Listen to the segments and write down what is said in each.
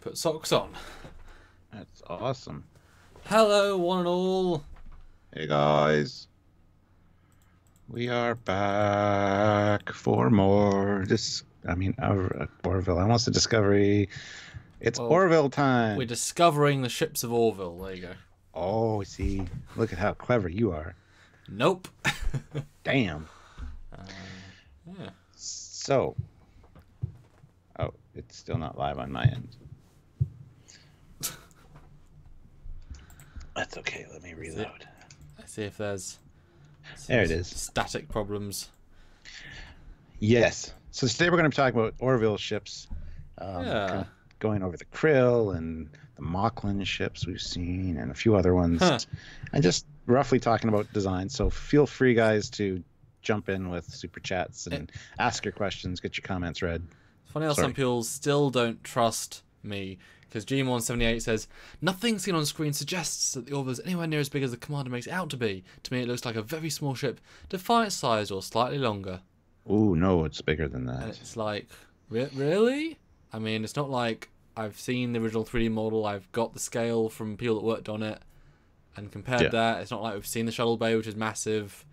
put socks on. That's awesome. Hello, one and all. Hey guys, we are back for more. Orville. I want the Discovery. It's Orville time. We're discovering the ships of Orville. There you go. Oh, see, look at how clever you are. Nope. Damn. Yeah. So, oh, it's still not live on my end. That's okay. Let me reload. Let's see if there's there it is. Static problems. Yes. So today we're going to be talking about Orville ships. Going over the Krill and the Moclian ships we've seen and a few other ones. And just roughly talking about design. So feel free, guys, to jump in with super chats and ask your questions, get your comments read. It's funny how some people still don't trust me. Because G178 says, nothing seen on screen suggests that the Orville is anywhere near as big as the commander makes it out to be. To me, it looks like a very small ship, Defiant size or slightly longer. Ooh, no, it's bigger than that. And it's like, really? I mean, it's not like I've seen the original 3D model, I've got the scale from people that worked on it, and compared that, it's not like we've seen the shuttle bay, which is massive.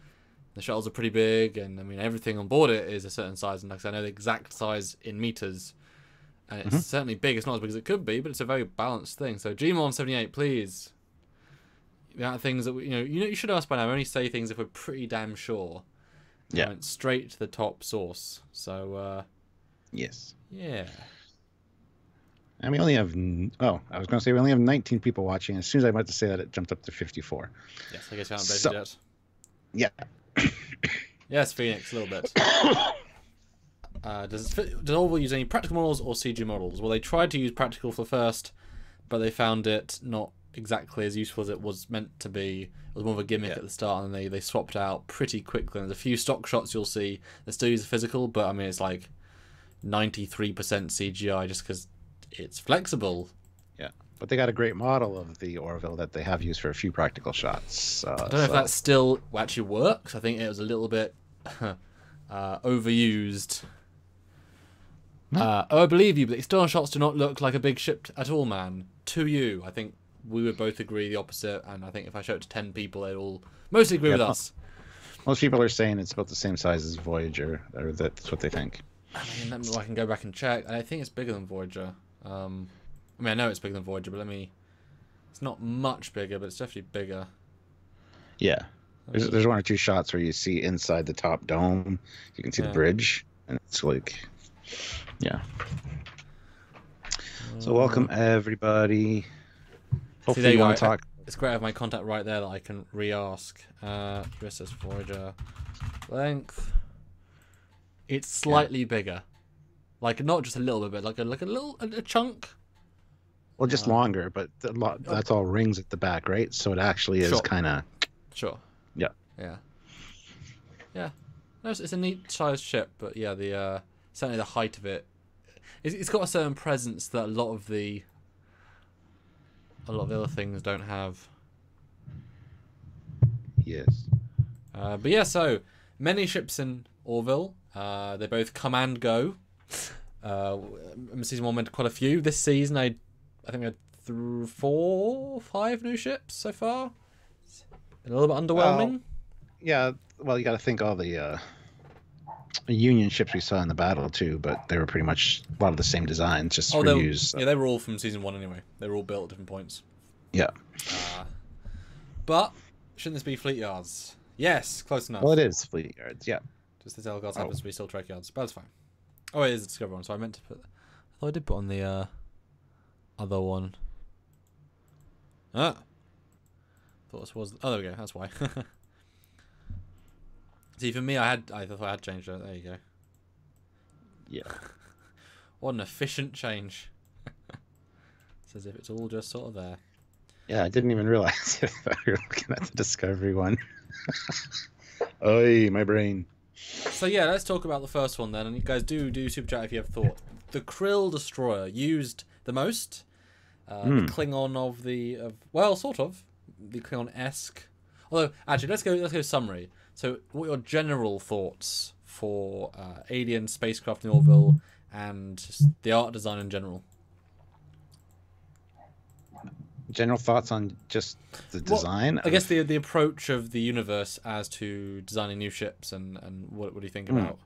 The shuttles are pretty big, and I mean, everything on board it is a certain size, and like I said, I know the exact size in meters. And it's certainly big. It's not as big as it could be, but it's a very balanced thing. So G178, please. The amount of things that you should ask by now. We only say things if we're pretty damn sure. Yeah. Went straight to the top source. So yes. Yeah. And we only have I was going to say we only have 19 people watching. As soon as I went to say that, it jumped up to 54. Yes, I guess you haven't updated yet. Yeah. Yes, Phoenix, a little bit. Does Orville use any practical models or CG models? Well, they tried to use practical for first, but they found it not exactly as useful as it was meant to be. It was more of a gimmick at the start, and they swapped out pretty quickly. There's a few stock shots you'll see that still use the physical, but I mean, it's like 93% CGI just because it's flexible. Yeah, but they got a great model of the Orville that they have used for a few practical shots. I don't know if that still actually works. I think it was a little bit overused. I believe you, but the external shots do not look like a big ship at all, man. To you. I think we would both agree the opposite, and I think if I show it to 10 people, they'd all mostly agree with us. Most people are saying it's about the same size as Voyager, or that's what they think. I mean, I can go back and check. I think it's bigger than Voyager. I mean, I know it's bigger than Voyager, but it's not much bigger, but it's definitely bigger. Yeah. There's one or two shots where you see inside the top dome. You can see the bridge, and it's like... Yeah. So welcome everybody. Hopefully you want to talk. It's great to have my contact right there that I can re-ask. USS Voyager length. It's slightly bigger, like not just a little bit, like a chunk. Well, just longer, but that's all rings at the back, right? So it actually is kind of. Sure. Yeah. Yeah. Yeah. No, it's a neat sized ship, but yeah, certainly the height of it, it's got a certain presence that a lot of the other things don't have. Yes. But yeah, so many ships in Orville. They both come and go. Season 1 went quite a few. This season, I think we had 4, 5 new ships so far. It's been a little bit underwhelming. Well, you got to think all the Union ships we saw in the battle too, but they were pretty much a lot of the same designs, just reused. They were all from season 1 anyway. They were all built at different points. Yeah. But shouldn't this be Fleet Yards? Yes, close enough. Well, it is Fleet Yards, yeah. Just the Telguards happens to be still Trekyards, but that's fine. Oh, it is a Discovery one, so I meant to put... I thought I did put on the other one. Thought this was... Oh, there we go, that's why. See, for me, I thought I had changed it. There you go. Yeah. What an efficient change. It's as if it's all just sort of there. Yeah, I didn't even realize if we were looking at the Discovery one. Oy, my brain. So yeah, let's talk about the first one then. And you guys do super chat if you have thought. The Krill destroyer used the most. The Klingon of sort of the Klingon-esque. Although actually, let's go summary. So, what are your general thoughts for alien spacecraft in Orville and just the art design in general? general thoughts on just the design? I guess the approach of the universe as to designing new ships, and what do you think about?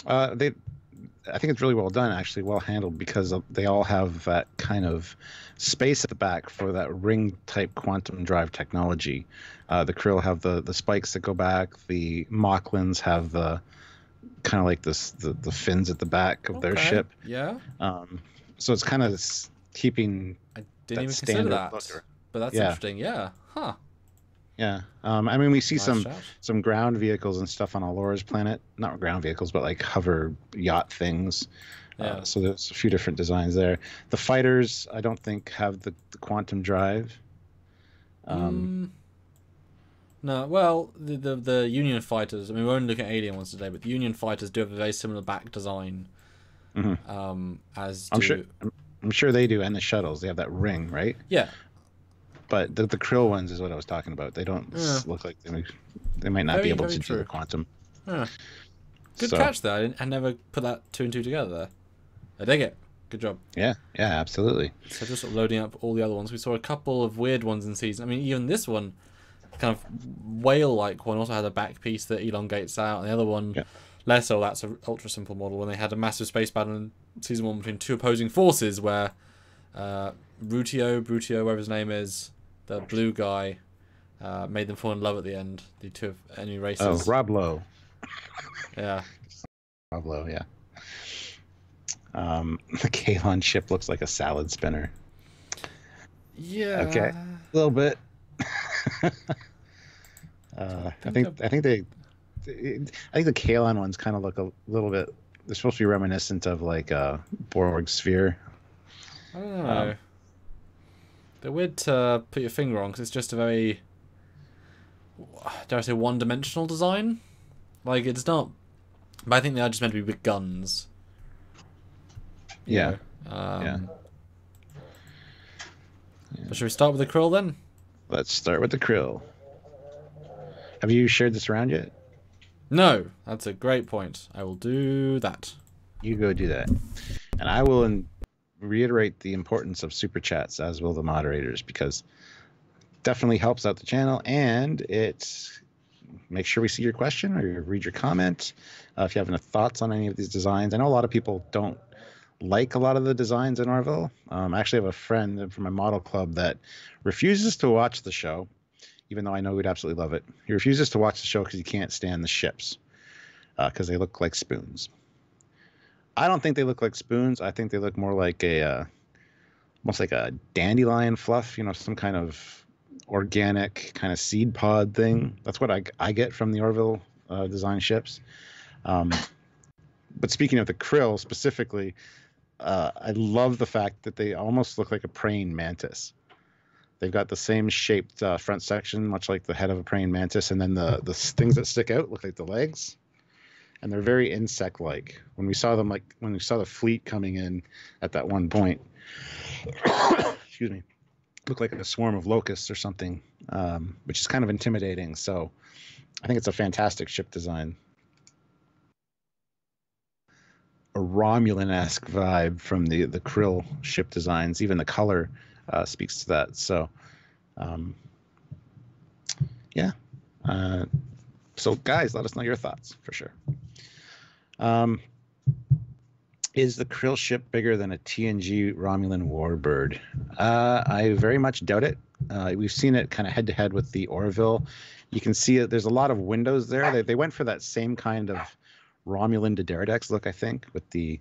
I think it's really well done, actually, well handled, because they all have that kind of space at the back for that ring type quantum drive technology. The Krill have the spikes that go back. The Moclians have the kind of like the fins at the back of their ship. Yeah. So it's kind of keeping. I didn't even consider that, but that's interesting. Yeah. Huh. Yeah. I mean, we see Nice some ground vehicles and stuff on Alora's planet. Not ground vehicles, but like hover yacht things. Yeah. So there's a few different designs there. The fighters, I don't think, have the quantum drive. No. Well, the Union fighters. I mean, we're only looking at alien ones today, but the Union fighters do have a very similar back design. As do... I'm sure they do, and the shuttles. They have that ring, right? Yeah. But the Krill ones is what I was talking about. They don't look like they might not be able to do the quantum. Yeah. Good catch there. I never put that 2 and 2 together there. I dig it. Good job. Yeah, absolutely. So just sort of loading up all the other ones. We saw a couple of weird ones in season. I mean, even this one, kind of whale-like one, also had a back piece that elongates out, and the other one, less so. That's an ultra simple model. When they had a massive space battle in season 1 between 2 opposing forces, where Brutio, whatever his name is, the blue guy, made them fall in love at the end. The 2 enemy races. Oh, Rob Lowe. Yeah. Rob Lowe, yeah. The Kalon ship looks like a salad spinner. Yeah. Okay. A little bit. I think the Kalon ones kind of look a little bit. They're supposed to be reminiscent of like a Borg sphere. I don't know. They're weird to put your finger on because it's just a very, dare I say, one-dimensional design. Like, it's not. But I think they are just meant to be big guns. Yeah. But should we start with the Krill then? Let's start with the Krill. Have you shared this around yet? No, that's a great point. I will do that. You go do that. And I will reiterate the importance of super chats, as will the moderators, because it definitely helps out the channel, and it makes sure we see your question or read your comment. If you have any thoughts on any of these designs. I know a lot of people don't like a lot of the designs in Orville. I actually have a friend from my model club that refuses to watch the show, even though I know we'd absolutely love it. He refuses to watch the show because he can't stand the ships because they look like spoons. I don't think they look like spoons. I think they look more like almost like a dandelion fluff, some kind of organic kind of seed pod thing. That's what I get from the Orville design ships. But speaking of the Krill specifically, I love the fact that they almost look like a praying mantis. They've got the same shaped front section, much like the head of a praying mantis, and then the things that stick out look like the legs. And they're very insect-like. When we saw the fleet coming in at that one point, excuse me, looked like a swarm of locusts or something, which is kind of intimidating. So I think it's a fantastic ship design. A Romulan-esque vibe from the Krill ship designs. Even the color speaks to that. So, yeah. So, guys, let us know your thoughts for sure. Is the Krill ship bigger than a TNG Romulan warbird? I very much doubt it. We've seen it kind of head-to-head with the Orville. You can see it. There's a lot of windows there. They went for that same kind of Romulan to Deridex look, I think, with the.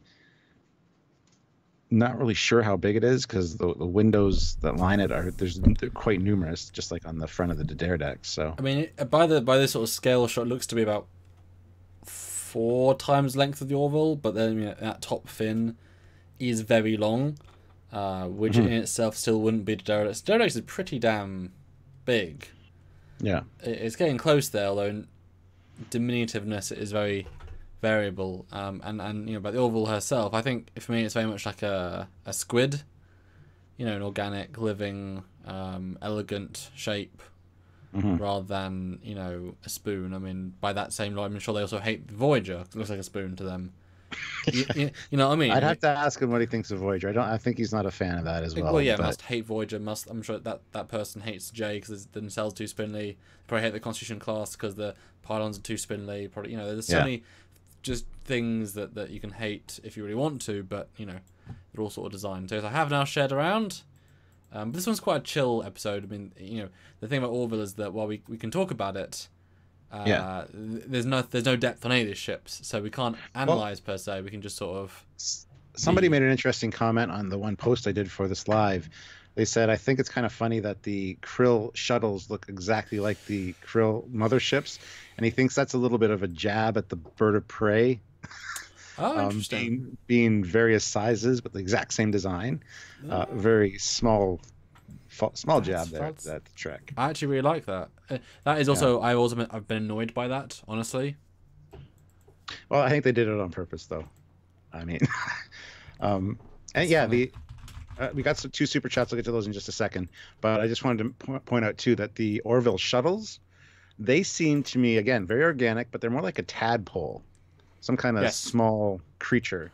Not really sure how big it is because the windows that line it they're quite numerous, just like on the front of the Deridex. So I mean, by this sort of scale shot, it looks to be about 4 times the length of the Orville, but then that top fin is very long, which in itself still wouldn't be Deridex. Deridex is pretty damn big. Yeah, it's getting close there, although diminutiveness is very variable, and but the Orville herself, I think for me it's very much like a squid, an organic, living, elegant shape, rather than a spoon. I mean, by that same law, I'm sure they also hate the Voyager. 'Cause it looks like a spoon to them. You know what I mean? I'd have to ask him what he thinks of Voyager. I think he's not a fan of that as well. Well, yeah, but... must hate Voyager. I'm sure that person hates J because the nacelles too spindly. They probably hate the Constitution class because the pylons are too spindly. Probably, there's so many just things that you can hate if you really want to, but they're all sort of designed. So I have now shared around. But this one's quite a chill episode. I mean, the thing about Orville is that while we can talk about it, there's no depth on any of these ships, so we can't analyze per se. We can just sort of. Somebody made an interesting comment on the one post I did for this live. They said, I think it's kind of funny that the Krill shuttles look exactly like the Krill motherships, and he thinks that's a little bit of a jab at the bird of prey. Oh, interesting. Being various sizes, but the exact same design. Very small jab there at the Trek. I actually really like that. That is also, I've been annoyed by that, honestly. Well, I think they did it on purpose, though. I mean, and we got two super chats. I'll get to those in just a second. But I just wanted to point out, too, that the Orville shuttles, they seem to me, again, very organic, but they're more like a tadpole. Some kind of small creature.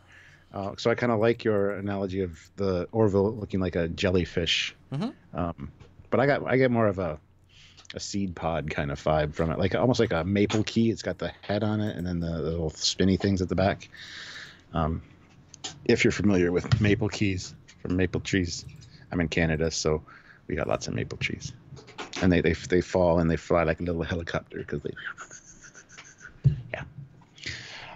So I kind of like your analogy of the Orville looking like a jellyfish. Mm-hmm. But I get more of a seed pod kind of vibe from it, like almost like a maple key. It's got the head on it and then the little spinny things at the back. If you're familiar with maple keys from maple trees, I'm in Canada, so we got lots of maple trees, and they fall and they fly like a little helicopter because they.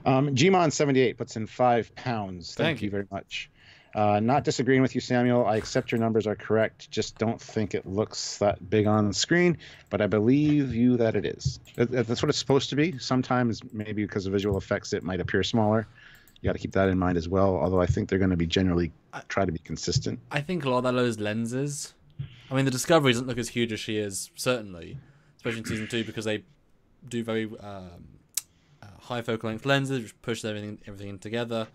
Gmon78 puts in £5. Thank you very much. Not disagreeing with you, Samuel. I accept your numbers are correct. Just don't think it looks that big on the screen, but I believe you that it is. That's what it's supposed to be. Sometimes, maybe because of visual effects, it might appear smaller. You got to keep that in mind as well, although I think they're going to be generally try to be consistent. I think a lot of that those lenses. I mean, the Discovery doesn't look as huge as she is, certainly, especially in Season 2, because they do very... high focal length lenses, which push everything together.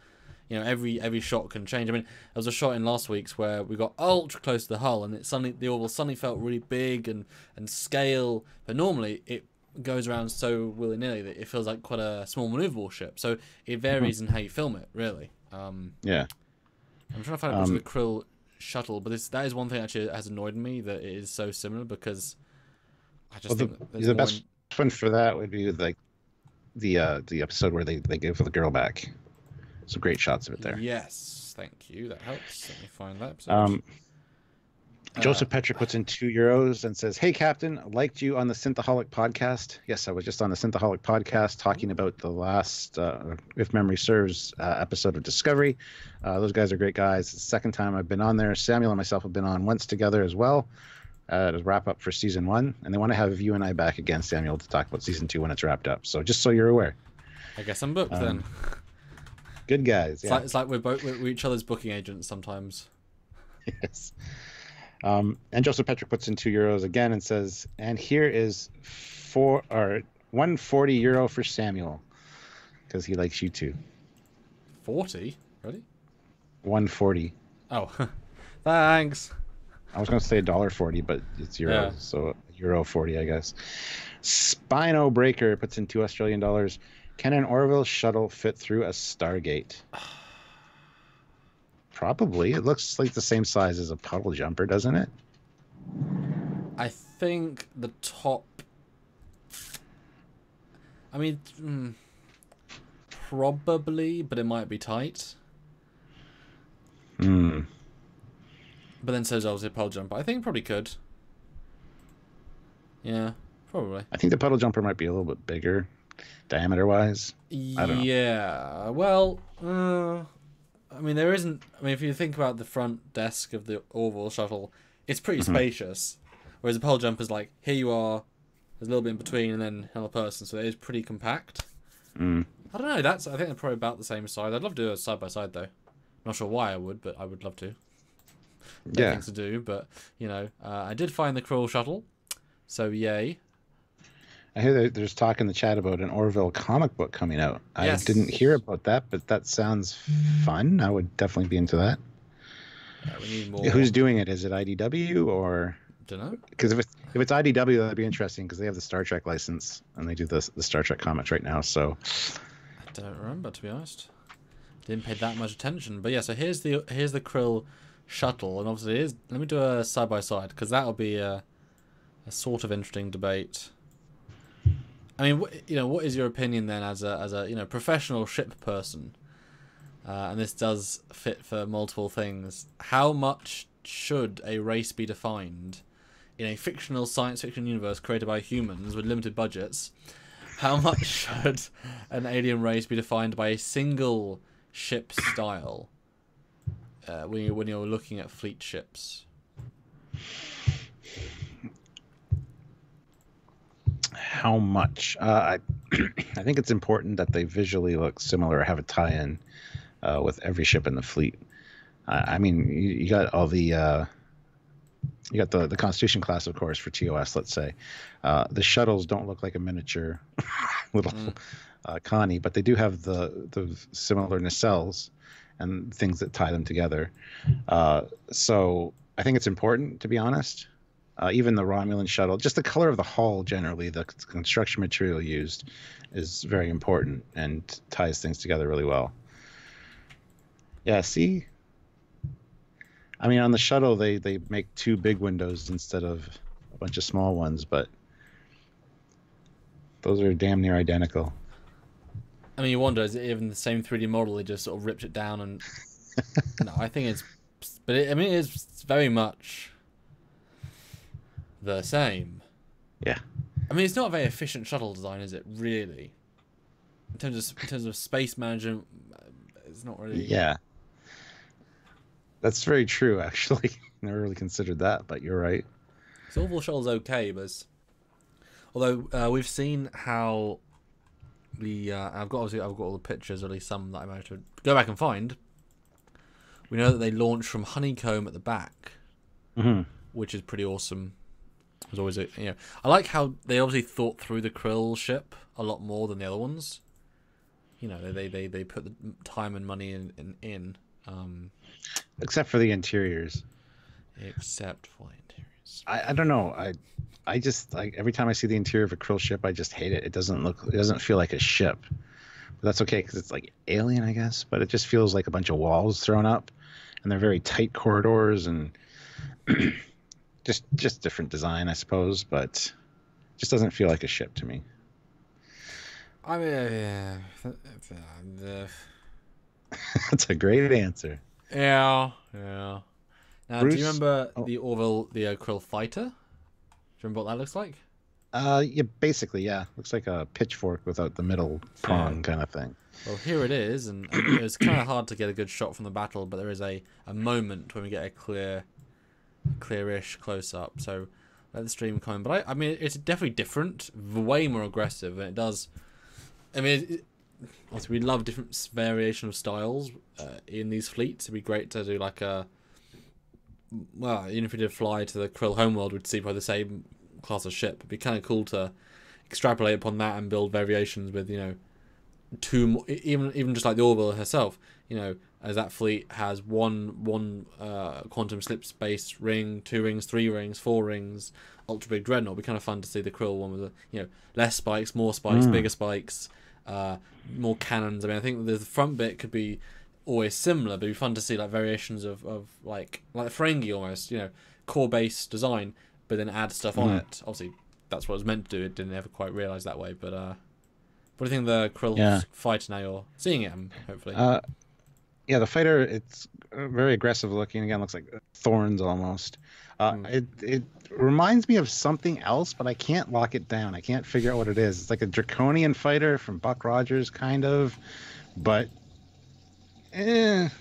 Every shot can change. I mean, there was a shot in last week's where we got ultra close to the hull, and the Orville suddenly felt really big and scale. But normally it goes around so willy nilly that it feels like quite a small maneuverable ship. So it varies in how you film it, really. I'm trying to find out what's the Krill shuttle, but that is one thing actually that has annoyed me, that it is so similar, because I just think the best one for that would be like the episode where they give the girl back. Some great shots of it there. Yes, thank you. That helps. Let me find that episode. Joseph Petrick puts in €2 and says, "Hey, Captain, liked you on the Synthaholic podcast." Yes, I was just on the Synthaholic podcast talking about the last, if memory serves, episode of Discovery. Those guys are great guys. It's the second time I've been on there. Samuel and myself have been on once together as well. To wrap up for Season 1. And they want to have you and I back again, Samuel, to talk about Season 2 when it's wrapped up. So just so you're aware. I guess I'm booked then. Good guys. It's like we're each other's booking agents sometimes. Yes. And Joseph Petrick puts in €2 again and says, and here is €140 for Samuel, because he likes you too. 40? Really? 140. Oh, thanks. I was going to say $1.40, but it's euros, so €1.40, I guess. Spino Breaker puts in $2 Can an Orville shuttle fit through a Stargate? Probably. It looks like the same size as a puddle jumper, doesn't it? I think the top... I mean, probably, but it might be tight. But then so's obviously a puddle jumper. I think it probably could. Yeah, probably. I think the puddle jumper might be a little bit bigger, diameter-wise. I don't know. Yeah, well, I mean, there isn't... I mean, if you think about the front desk of the Orville shuttle, it's pretty spacious. Whereas the puddle jumper's like, here you are, there's a little bit in between, and then another person, so it is pretty compact. I don't know, I think they're probably about the same size. I'd love to do a side-by-side, though. Not sure why I would, but I would love to. Things to do, but I did find the Krill shuttle, so yay. I hear there's talk in the chat about an Orville comic book coming out. I didn't hear about that, but that sounds fun. I would definitely be into that. Yeah, we need more. Who's doing it? Is it IDW or? Don't know. Because if it's IDW, that'd be interesting because they have the Star Trek license and they do the Star Trek comics right now. So I don't remember, to be honest. Didn't pay that much attention. But yeah, so here's the Krill shuttle, and obviously it is. Let me do a side by side because that'll be a sort of interesting debate. I mean, what is your opinion then as a professional ship person? And this does fit for multiple things. How much should a race be defined in a fictional science fiction universe created by humans with limited budgets? How much should an alien race be defined by a single ship style when you're looking at fleet ships? How much? I think it's important that they visually look similar or have a tie-in with every ship in the fleet. I mean, you got all the you got the Constitution class, of course, for TOS. Let's say the shuttles don't look like a miniature little Connie, but they do have the similar nacelles and things that tie them together. So I think it's important, to be honest. Even the Romulan shuttle, just the color of the hull generally, the construction material used is very important and ties things together really well. Yeah, see? I mean, on the shuttle, they make 2 big windows instead of a bunch of small ones, but those are damn near identical. I mean, you wonder, is it even the same 3D model? They just sort of ripped it down and... No, I think it's... But it is very much the same. Yeah. I mean, it's not a very efficient shuttle design, is it? Really, in terms of space management, it's not really. Yeah. That's very true. Actually, never really considered that, but you're right. So Orville shuttle's okay, but although we've seen how the I've got all the pictures, or at least some that I managed to go back and find. We know that they launch from honeycomb at the back, which is pretty awesome. There's always I like how they obviously thought through the Krill ship a lot more than the other ones. They put the time and money in. Except for the interiors. Except for the interiors. I don't know. I just every time I see the interior of a Krill ship, I just hate it. It doesn't feel like a ship. But that's okay because it's like alien, I guess. But it just feels like a bunch of walls thrown up, and they're very tight corridors and. Just different design, I suppose, but just doesn't feel like a ship to me. I mean, That's a great answer. Yeah. Now, Bruce, do you remember the Orville, the Krill fighter? Do you remember what that looks like? Yeah, basically, yeah. Looks like a pitchfork without the middle prong kind of thing. Well, here it is, and it was kind of hard to get a good shot from the battle, but there is a moment when we get a clearish close-up, so let the stream come in. But I mean, it's definitely different, way more aggressive, and it does. I mean, obviously we love different variation of styles in these fleets. It'd be great to do like even if we did fly to the Krill homeworld, we'd see probably the same class of ship. It'd be kind of cool to extrapolate upon that and build variations with two more, even just like the Orville herself. As that fleet has one quantum slip space ring, 2 rings, 3 rings, 4 rings, ultra big dreadnought. It'd be kind of fun to see the Krill one with less spikes, more spikes, bigger spikes, more cannons. I mean, I think the front bit could be always similar, but it'd be fun to see like variations of like Ferengi almost, core base design, but then add stuff on it. Obviously, that's what it was meant to do. It didn't ever quite realise that way. But what do you think of the Krill fighter now? You're seeing it, hopefully. Yeah, the fighter, it's very aggressive looking. Again, looks like thorns almost. It reminds me of something else, but I can't lock it down. I can't figure out what it is. It's like a draconian fighter from Buck Rogers, kind of. But, I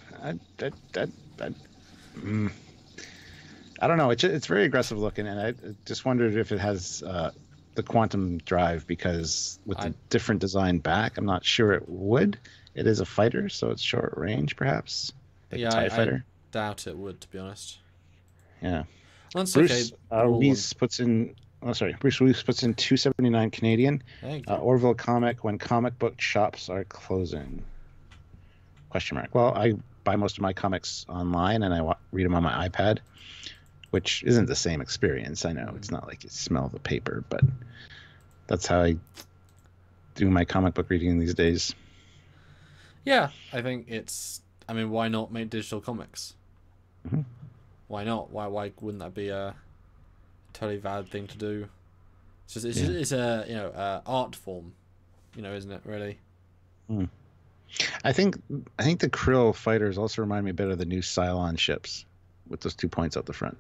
don't know. It's very aggressive looking, and I just wondered if it has the quantum drive, because with the different design back, I'm not sure it would. It is a fighter, so it's short range, perhaps. Like a TIE fighter. I doubt it would, to be honest. Yeah. That's Bruce okay. Ruiz puts in. Bruce Ruiz puts in $2.79 Canadian. Orville comic when comic book shops are closing. ? Well, I buy most of my comics online, and I read them on my iPad, which isn't the same experience. I know it's not like you smell the paper, but that's how I do my comic book reading these days. Yeah, I think it's. I mean, why not make digital comics? Mm-hmm. Why not? Why wouldn't that be a totally valid thing to do? It's a art form, isn't it? Really. Mm. I think the Krill fighters also remind me a bit of the new Cylon ships with those 2 points out the front.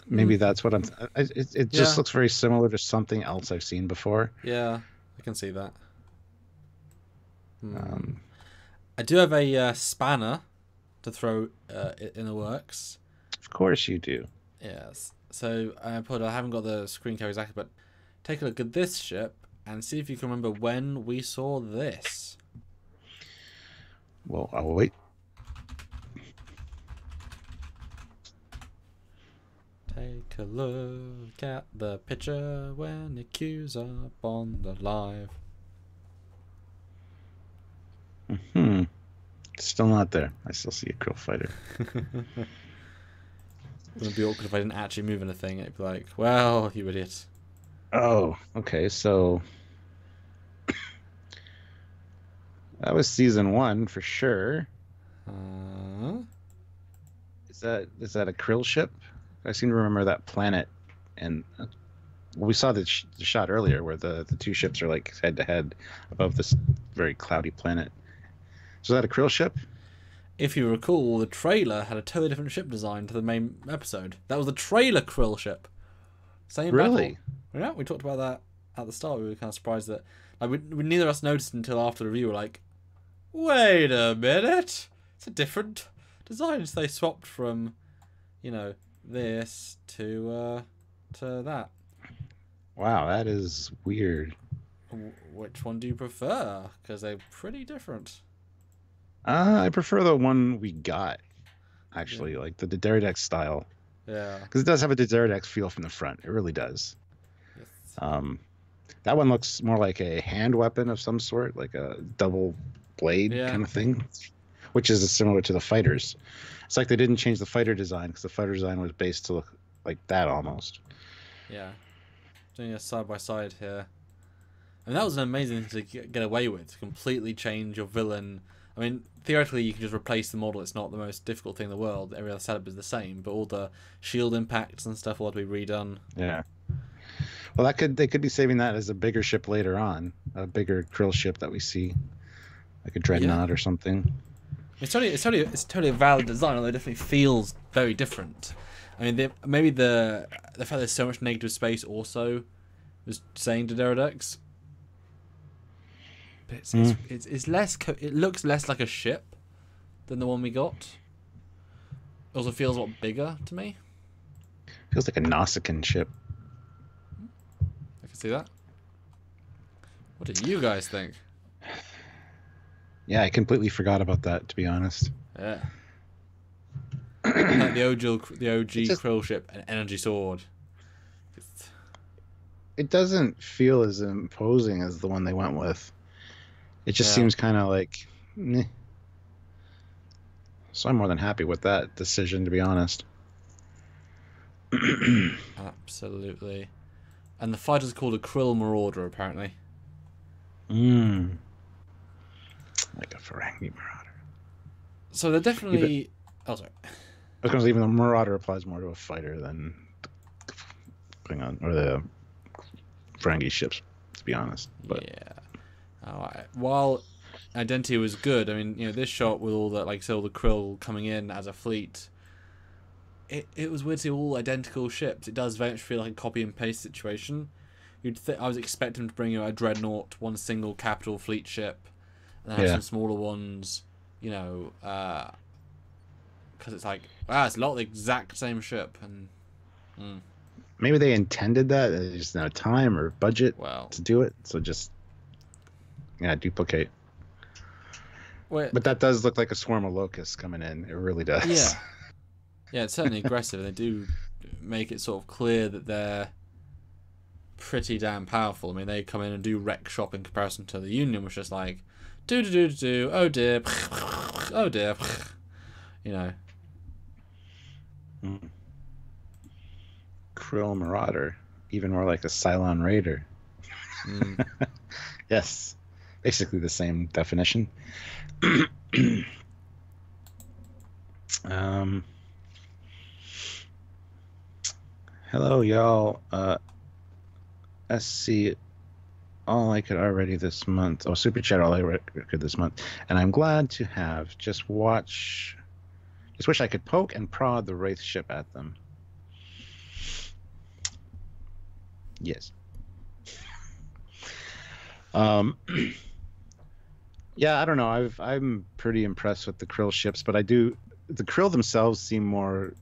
Maybe that's what I'm. It just looks very similar to something else I've seen before. Yeah, I can see that. I do have a spanner to throw in the works. Of course you do. Yes. So I haven't got the screen cap exactly, but take a look at this ship and see if you can remember when we saw this. Well, I'll wait. Take a look at the picture when it queues up on the live. Still not there. I still see a Krill fighter. It would be awkward if I didn't actually move anything. It'd be like, well, you idiot. Oh, okay. So that was season 1 for sure. Is that a Krill ship? I seem to remember that planet, and we saw the shot earlier where the 2 ships are like head to head above this very cloudy planet. So is that a Krill ship? If you recall, the trailer had a totally different ship design to the main episode. That was the trailer Krill ship. Same really? Battle. Yeah, we talked about that at the start. We were kind of surprised that we neither of us noticed until after the review. We're like, wait a minute, it's a different design. So they swapped from, this to that. Wow, that is weird. Which one do you prefer? Because they're pretty different. I prefer the one we got, actually, like the Daredevil style. Yeah. Because it does have a Daredevil feel from the front. It really does. Yes. That one looks more like a hand weapon of some sort, like a double blade kind of thing, which is similar to the fighters. It's like they didn't change the fighter design because the fighter design was based to look like that almost. Yeah. Doing a side by side here. I mean, that was an amazing thing to get away with, to completely change your villain. I mean, theoretically, you can just replace the model. It's not the most difficult thing in the world. Every other setup is the same, but all the shield impacts and stuff will have to be redone. Yeah. Well, they could be saving that as a bigger ship later on, a bigger Krill ship that we see, like a dreadnought or something. It's totally a valid design, although it definitely feels very different. I mean, maybe the fact there's so much negative space also was saying to Daredevil. It's less. It looks less like a ship than the one we got. It also feels a lot bigger to me. Feels like a Nausicaan ship. I can see that. What do you guys think? Yeah, I completely forgot about that, to be honest. Yeah. Like the OG Krill ship, an energy sword. It doesn't feel as imposing as the one they went with. It just seems kind of like, meh. So I'm more than happy with that decision, to be honest. Absolutely. And the fighter's called a Krill Marauder, apparently. Like a Ferengi Marauder. So they're definitely... Oh, sorry. I was going to say, even the Marauder applies more to a fighter than Klingon, or the Ferengi ships, to be honest. But yeah. While Identity was good, I mean, this shot with all the, all the Krill coming in as a fleet, it was weird to see all identical ships. It does very much feel like a copy and paste situation. I was expecting to bring a dreadnought, one single capital fleet ship, and then have some smaller ones, because it's like, it's a lot of the exact same ship, and maybe they intended that. They just didn't have time or budget to do it, so just duplicate. But that does look like a swarm of locusts coming in. It really does. Yeah, it's certainly aggressive. They do make it sort of clear that they're pretty damn powerful. I mean, they come in and do wreck shop in comparison to the Union, which is like, oh dear, oh dear, Krill Marauder, even more like a Cylon Raider. Yes, basically the same definition. Hello, y'all. SC, all I could already this month. Oh, Super Chat, all I could this month. And I'm glad to have. Just wish I could poke and prod the Wraith ship at them. Yes. Yeah, I don't know. I'm pretty impressed with the Krill ships, but the Krill themselves seem more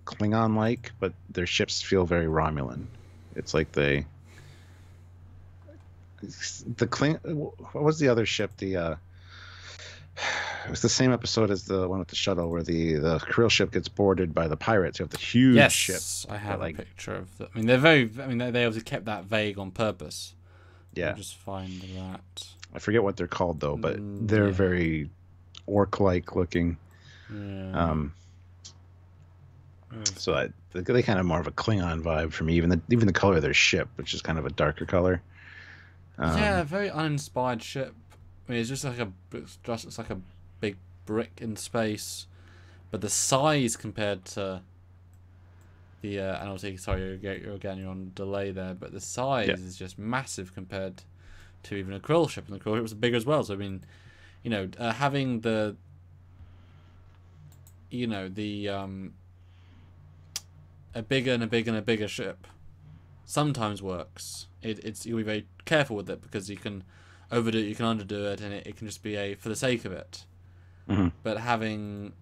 Klingon-like, but their ships feel very Romulan. It's like what was the other ship? It was the same episode as the one with the shuttle, where the Krill ship gets boarded by the pirates. You have the huge ship. Yes, I have a picture of that. I mean, they obviously kept that vague on purpose. Yeah. I'll just find that. I forget what they're called though, but they're very orc-like looking. Yeah. So they kind of more of a Klingon vibe for me. Even the color of their ship, which is kind of a darker color. Yeah, very uninspired ship. I mean, it's just like it's like a big brick in space, but the size compared to the and obviously, sorry, you're on delay there, but the size is just massive compared to even a Krill ship, and the Krill ship was bigger as well. So I mean, having a bigger and a bigger and a bigger ship sometimes works. You'll be very careful with it because you can overdo it, you can underdo it, and it can just be for the sake of it. Mm-hmm. But having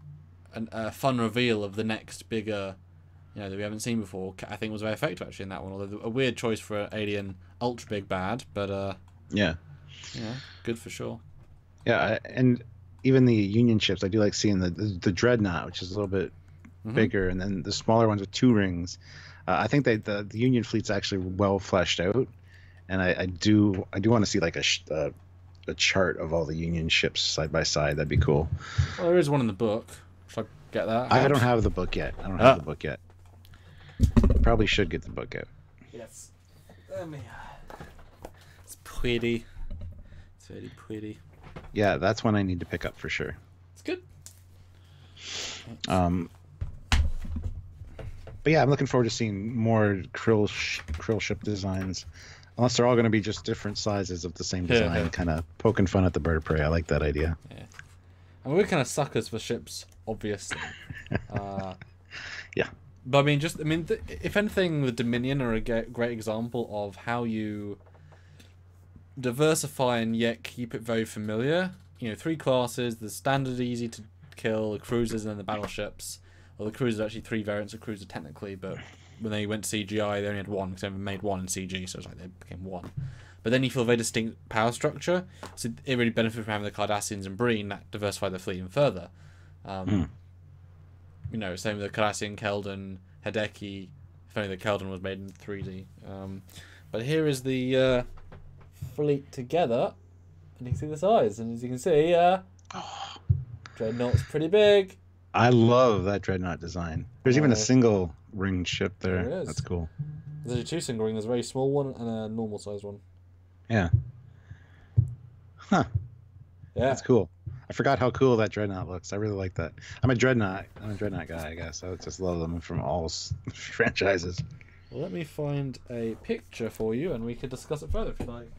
a fun reveal of the next bigger, that we haven't seen before, I think was very effective actually in that one. Although a weird choice for an alien ultra big bad, but good for sure. Yeah, and even the Union ships, I do like seeing the Dreadnought, which is a little bit bigger, and then the smaller ones with 2 rings. I think the Union fleet's actually well fleshed out, and I do want to see like a chart of all the Union ships side by side. That'd be cool. Well, there is one in the book. Should I get that? I don't have the book yet. Probably should get the book out. Yes. It's pretty. It's very pretty. Yeah, that's one I need to pick up for sure. It's good. But yeah, I'm looking forward to seeing more Krill ship designs. Unless they're all going to be just different sizes of the same design, kind of poking fun at the bird of prey. I like that idea. Yeah. And we're kind of suckers for ships, obviously. Yeah. But if anything, the Dominion are a great example of how you diversify and yet keep it very familiar. 3 classes: the standard, easy to kill, the cruisers, and then the battleships. Well, the cruisers are actually 3 variants of cruiser technically, but when they went to CGI, they only had 1 because they made 1 in CG, so it's like they became 1. But then you feel a very distinct power structure, so it really benefited from having the Cardassians and Breen that diversify the fleet even further. Same with the Cardassian, Keldon, Hideki. If only the Keldon was made in 3D. But here is the fleet together, and you can see the size, and as you can see, Dreadnought's pretty big. I love that Dreadnought design. There's even a single ring ship there. There is. That's cool. There's actually 2 single ring. There's a very small one and a normal sized one. Yeah. Huh. Yeah. That's cool. I forgot how cool that Dreadnought looks. I really like that. I'm a Dreadnought guy, I guess. I just love them from all franchises. Well, let me find a picture for you, and we can discuss it further if you like.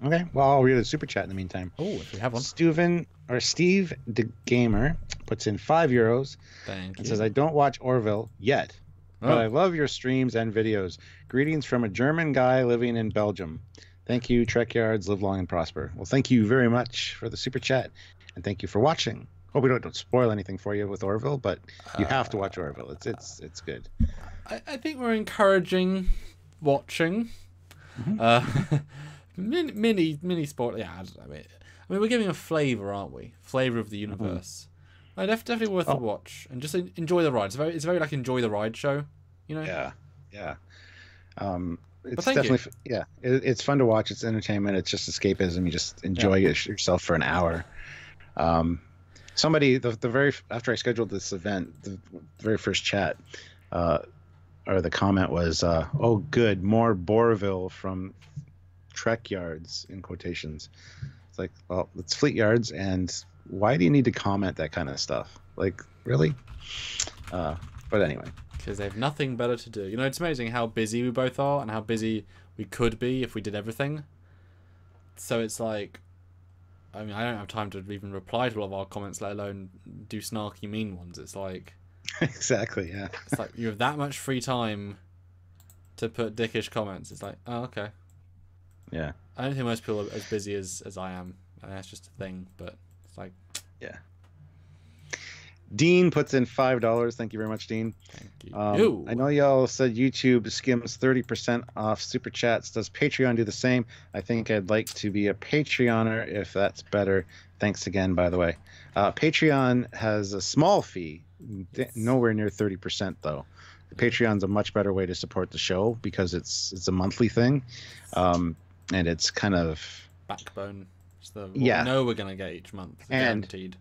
Okay. Well, I'll read a super chat in the meantime. Oh, if we have one. Steve the Gamer puts in €5 and says, "I don't watch Orville yet, but I love your streams and videos. Greetings from a German guy living in Belgium. Thank you, Trekyards. Live long and prosper." Well, thank you very much for the super chat, and thank you for watching. Hope we don't spoil anything for you with Orville, but you have to watch Orville. It's good. I think we're encouraging watching. Mini sport. Yeah, I mean, we're giving a flavor, aren't we? Flavor of the universe. Definitely worth a watch, and just enjoy the ride. It's very like enjoy the ride show, Yeah. It's definitely it's fun to watch. It's entertainment. It's just escapism. You just enjoy yourself for an hour. Somebody after I scheduled this event, the very first chat, or the comment was, "Oh, good, more Borville from Trekyards," in quotations. It's like, well, it's Fleet Yards, and why do you need to comment that kind of stuff? Like, really? But anyway. Because they have nothing better to do. You know, it's amazing how busy we both are and how busy we could be if we did everything. So it's like, I mean, I don't have time to even reply to all of our comments, let alone do snarky, mean ones. It's like... Exactly, yeah. It's like, you have that much free time to put dickish comments. It's like, oh, okay. Yeah. I don't think most people are as busy as I am. And that's just a thing, but it's like... Yeah. Dean puts in $5. Thank you very much, Dean. Thank you. I know y'all said YouTube skims 30% off Super Chats. Does Patreon do the same? I think I'd like to be a Patreoner if that's better. Thanks again, by the way. Patreon has a small fee, nowhere near 30%, though. Patreon's a much better way to support the show because it's a monthly thing, and it's kind of... Backbone. It's what we know we're going to get each month. And guaranteed.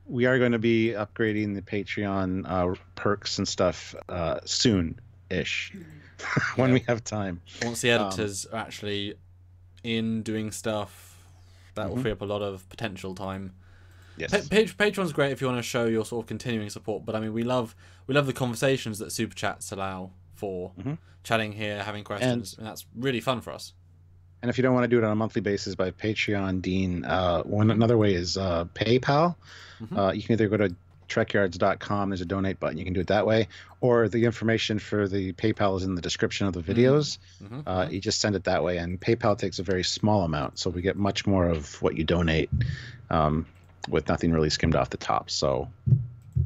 We are going to be upgrading the Patreon perks and stuff soon-ish when we have time. Once the editors are actually in doing stuff, that will free up a lot of potential time. Yes. Patreon's great if you want to show your sort of continuing support, but I mean, we love the conversations that Super Chats allow for chatting here, having questions, and that's really fun for us. And if you don't want to do it on a monthly basis by Patreon, Dean, another way is PayPal. You can either go to trekyards.com. There's a donate button. You can do it that way. Or the information for the PayPal is in the description of the videos. You just send it that way. And PayPal takes a very small amount. So we get much more of what you donate with nothing really skimmed off the top. So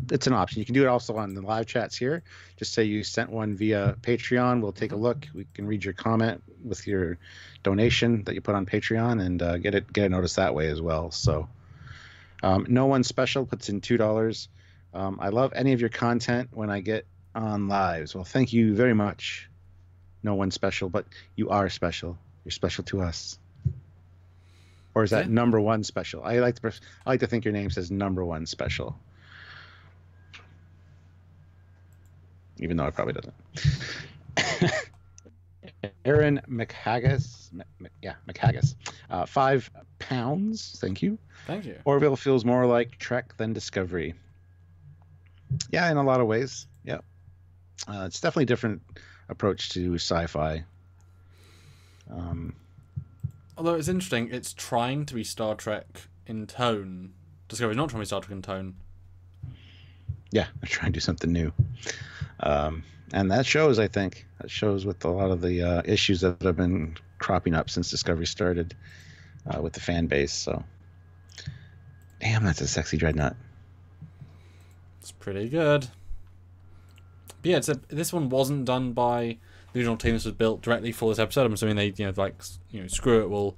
it's an option. You can do it also on the live chats here. Just say you sent one via Patreon. We'll take a look. We can read your comment with your donation that you put on Patreon and get a notice that way as well. So No One Special puts in $2. I love any of your content when I get on lives. Well, thank you very much, No One Special, but you are special. You're special to us. Or is that number one special? I like to think your name says number one special. Even though it probably doesn't. Aaron McHaggis. McHaggis. £5. Thank you. Thank you. Orville feels more like Trek than Discovery. Yeah, in a lot of ways. Yeah. It's definitely a different approach to sci-fi. Although it's interesting, it's trying to be Star Trek in tone. Discovery's not trying to be Star Trek in tone. Yeah, they're trying to do something new. And that shows, I think. That shows with a lot of the issues that have been cropping up since Discovery started with the fan base. So, damn, that's a sexy dreadnought. It's pretty good. But yeah, this one wasn't done by the original team. This was built directly for this episode. I'm assuming they, screw it, we'll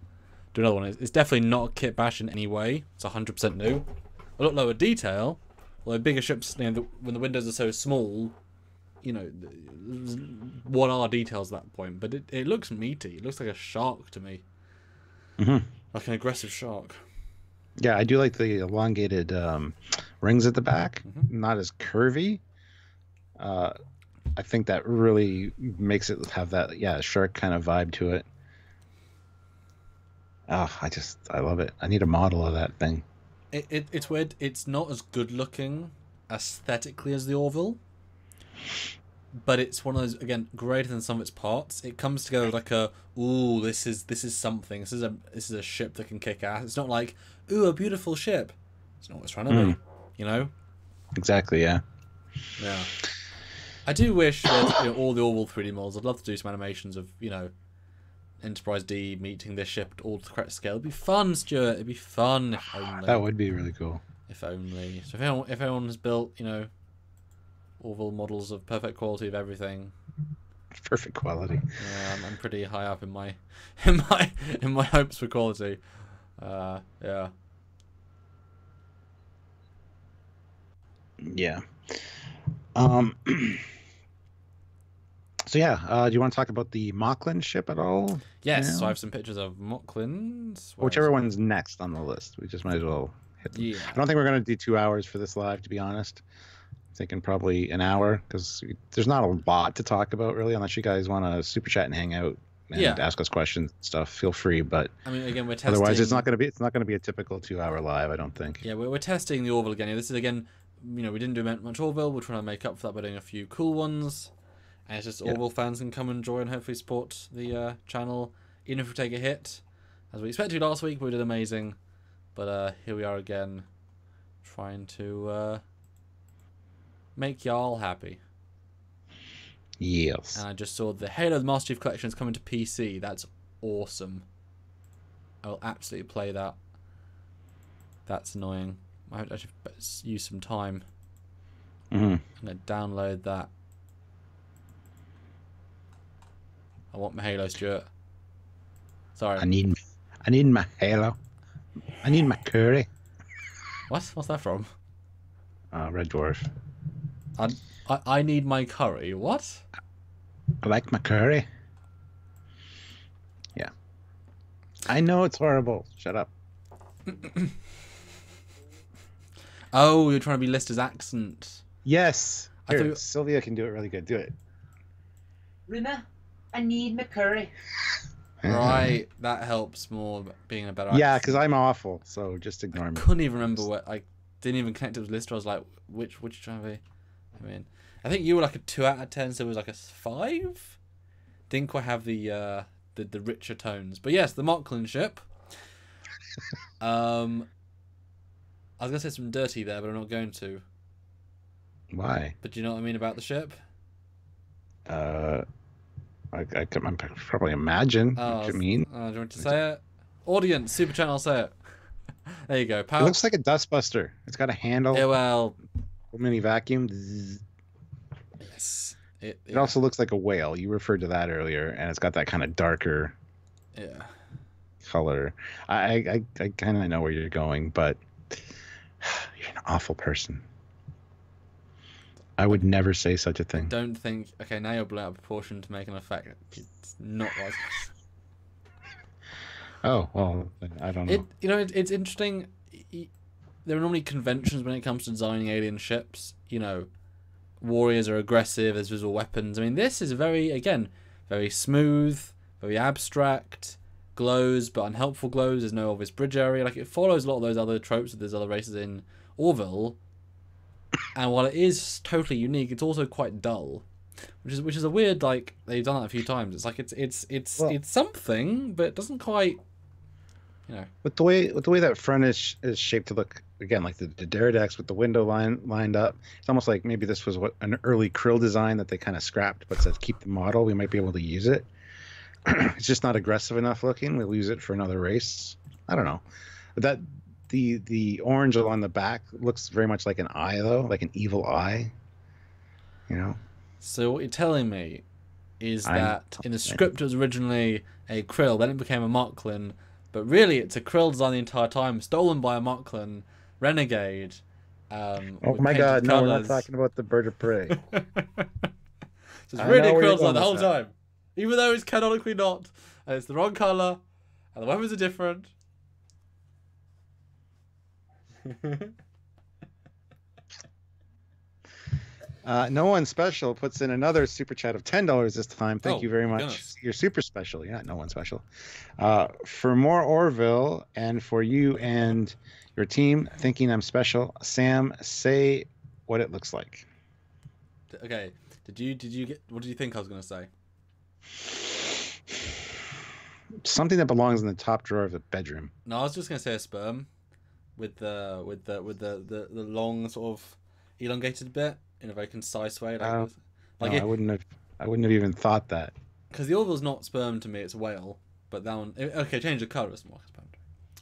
do another one. It's definitely not a kit bash in any way. It's 100% new. A lot lower detail. Although bigger ships, when the windows are so small, what are details at that point? But it looks meaty. It looks like a shark to me. Like an aggressive shark. Yeah, I do like the elongated rings at the back. Not as curvy. I think that really makes it have that, shark kind of vibe to it. Oh, I love it. I need a model of that thing. It's weird. It's not as good looking aesthetically as the Orville, but it's one of those, again, greater than some of its parts. It comes together like this is something. This is a ship that can kick ass. It's not like, ooh, a beautiful ship. It's not what it's trying to be, Exactly, yeah. Yeah. I do wish that all the Orville 3D models. I'd love to do some animations of Enterprise D meeting this ship at all to the correct scale. It'd be fun, Stuart. It'd be fun if only. That would be really cool. If only. So if anyone has built Orville models of perfect quality of everything. Perfect quality. Yeah, I'm pretty high up in my in my hopes for quality. Yeah. Yeah. So do you want to talk about the Moclian ship at all? Yes, so I have some pictures of Moclians. Whichever one's next on the list. We just might as well hit them. Yeah. I don't think we're going to do 2 hours for this live, to be honest. I'm thinking probably an hour, because there's not a lot to talk about, really, unless you guys want to super chat and hang out and ask us questions and stuff, feel free. But I mean, again, we're testing. Otherwise, it's not going to be a typical 2-hour live, I don't think. Yeah, we're testing the Orville again. This is again, we didn't do much Orville. We're trying to make up for that by doing a few cool ones. And it's just Orville fans can come and join and hopefully support the channel, even if we take a hit. As we expected last week, we did amazing. But here we are again, trying to make y'all happy. Yes. And I just saw the Halo Master Chief Collection is coming to PC. That's awesome. I will absolutely play that. That's annoying. I should use some time. I'm going to download that. I want my Halo, Stuart. Sorry. I need my Halo. I need my curry. What? What's that from? Red Dwarf. I need my curry. What? I like my curry. Yeah. I know it's horrible. Shut up. Oh, you're trying to be Lister's accent. Yes. Here, Sylvia can do it really good. Do it. Runa, I need my curry. Right, that helps more being a better accent. Yeah, because I'm awful, so just ignore me. I couldn't even remember what... I didn't even connect it with Lister. I was like, which trying to be? I mean, I think you were like a 2 out of 10, so it was like a 5? Didn't quite have the richer tones. But yes, the Moclian ship. I was going to say something dirty there, but I'm not going to. Why? But do you know what I mean about the ship? I can probably imagine what you mean. Do you want to say it? Audience, Super Channel, say it. There you go. It looks like a dustbuster. It's got a handle. Yeah, well... A mini vacuum. Yes. It also looks like a whale. You referred to that earlier, and it's got that kind of darker color. I kind of know where you're going, but you're an awful person. I would never say such a thing. I don't think... Okay, now you're blown out of proportion to make an effect. It's not like... Oh, well, I don't know. It's interesting. There are normally conventions when it comes to designing alien ships. Warriors are aggressive, there's visual weapons. I mean, this is very smooth, very abstract, glows, but unhelpful glows. There's no obvious bridge area. Like, it follows a lot of those other tropes that there's other races in Orville. And while it is totally unique, it's also quite dull, which is a weird, like, they've done that a few times. It's like it's something, but it doesn't quite, With the way that front is shaped to look again like the Derridex with the window lined up, it's almost like maybe this was an early Krill design that they kind of scrapped, but said keep the model. We might be able to use it. It's just not aggressive enough looking. We'll use it for another race. I don't know. But the orange along the back looks very much like an eye, though, like an evil eye. So what you're telling me is that in the script it was originally a Krill, then it became a Moclian, but really it's a Krill design the entire time, stolen by a Moclian renegade. Oh my God! No, we're not talking about the bird of prey. So it's really a Krill design the whole time, even though it's canonically not, and it's the wrong color, and the weapons are different. No One Special puts in another super chat of $10 this time. Thank you very much. Goodness. You're super special. Yeah, No One Special. For more Orville and for you and your team thinking I'm special, Sam, say what it looks like. Okay. Did you get? What did you think I was going to say? Something that belongs in the top drawer of the bedroom. No, I was just going to say a sperm, with the long sort of elongated bit in a very concise way. No, I wouldn't have even thought that. Because the Orville's not sperm to me; it's a whale. But that one, okay, change the color. It's more like a sperm.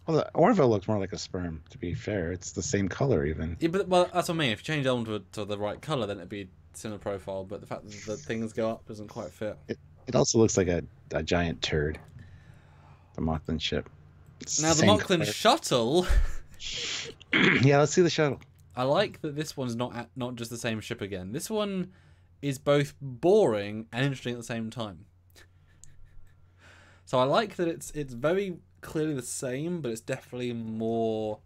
Well, the Orville looks more like a sperm. To be fair, it's the same color even. Yeah, but that's what I mean. If you change that one to the right color, then it'd be similar profile. But the fact that the things go up doesn't quite fit. It also looks like a giant turd. The Moclian ship. Now the Moclian shuttle. Yeah, let's see the shuttle. I like that this one's not just the same ship again. This one is both boring and interesting at the same time. So I like that it's very clearly the same, but it's definitely more...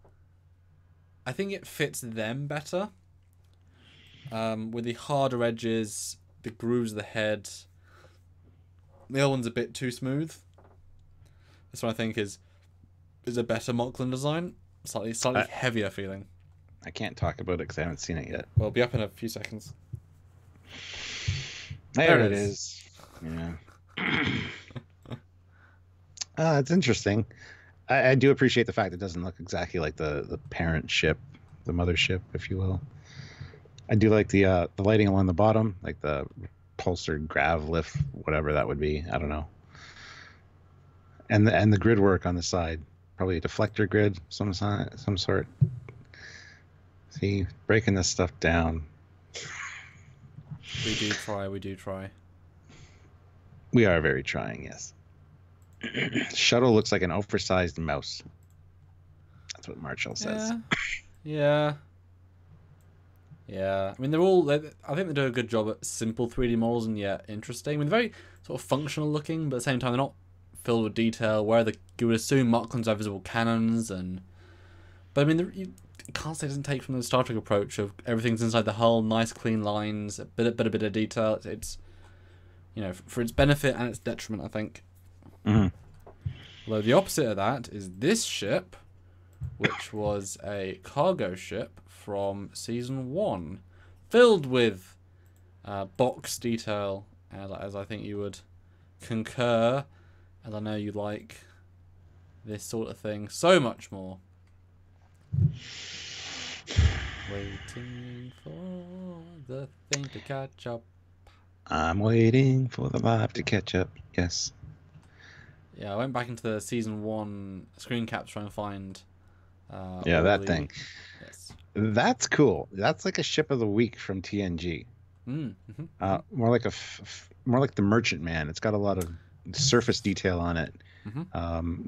I think it fits them better. With the harder edges, the grooves of the head. The other one's a bit too smooth. This one I think is a better Moclian design. Slightly heavier feeling. I can't talk about it because I haven't seen it yet. Well, it'll be up in a few seconds. There it is. Yeah. It's interesting. I do appreciate the fact it doesn't look exactly like the parent ship, the mothership, if you will. I do like the lighting along the bottom, like the pulsar grav lift, whatever that would be. I don't know. And the grid work on the side, probably a deflector grid, some sort. See, breaking this stuff down. We do try. We do try. We are very trying, yes. Shuttle looks like an oversized mouse. That's what Marshall says. Yeah. I mean, I think they do a good job at simple 3D models and yet interesting. I mean, they're very sort of functional looking, but at the same time, they're not filled with detail. Where you would assume Moclians have visible cannons, but I mean, you can't say it doesn't take from the Star Trek approach of everything's inside the hull, nice clean lines, a bit of detail. It's for its benefit and its detriment, I think. Mm-hmm. Although the opposite of that is this ship, which was a cargo ship from season 1, filled with box detail, as I think you would concur, and I know you like this sort of thing so much more. Waiting for the thing to catch up. I'm waiting for the vibe to catch up. Yes. Yeah, I went back into the season 1 screen caps to try and find. That thing. Yes. That's cool. That's like a ship of the week from TNG. Mm-hmm. More like the Merchant Man. It's got a lot of surface detail on it,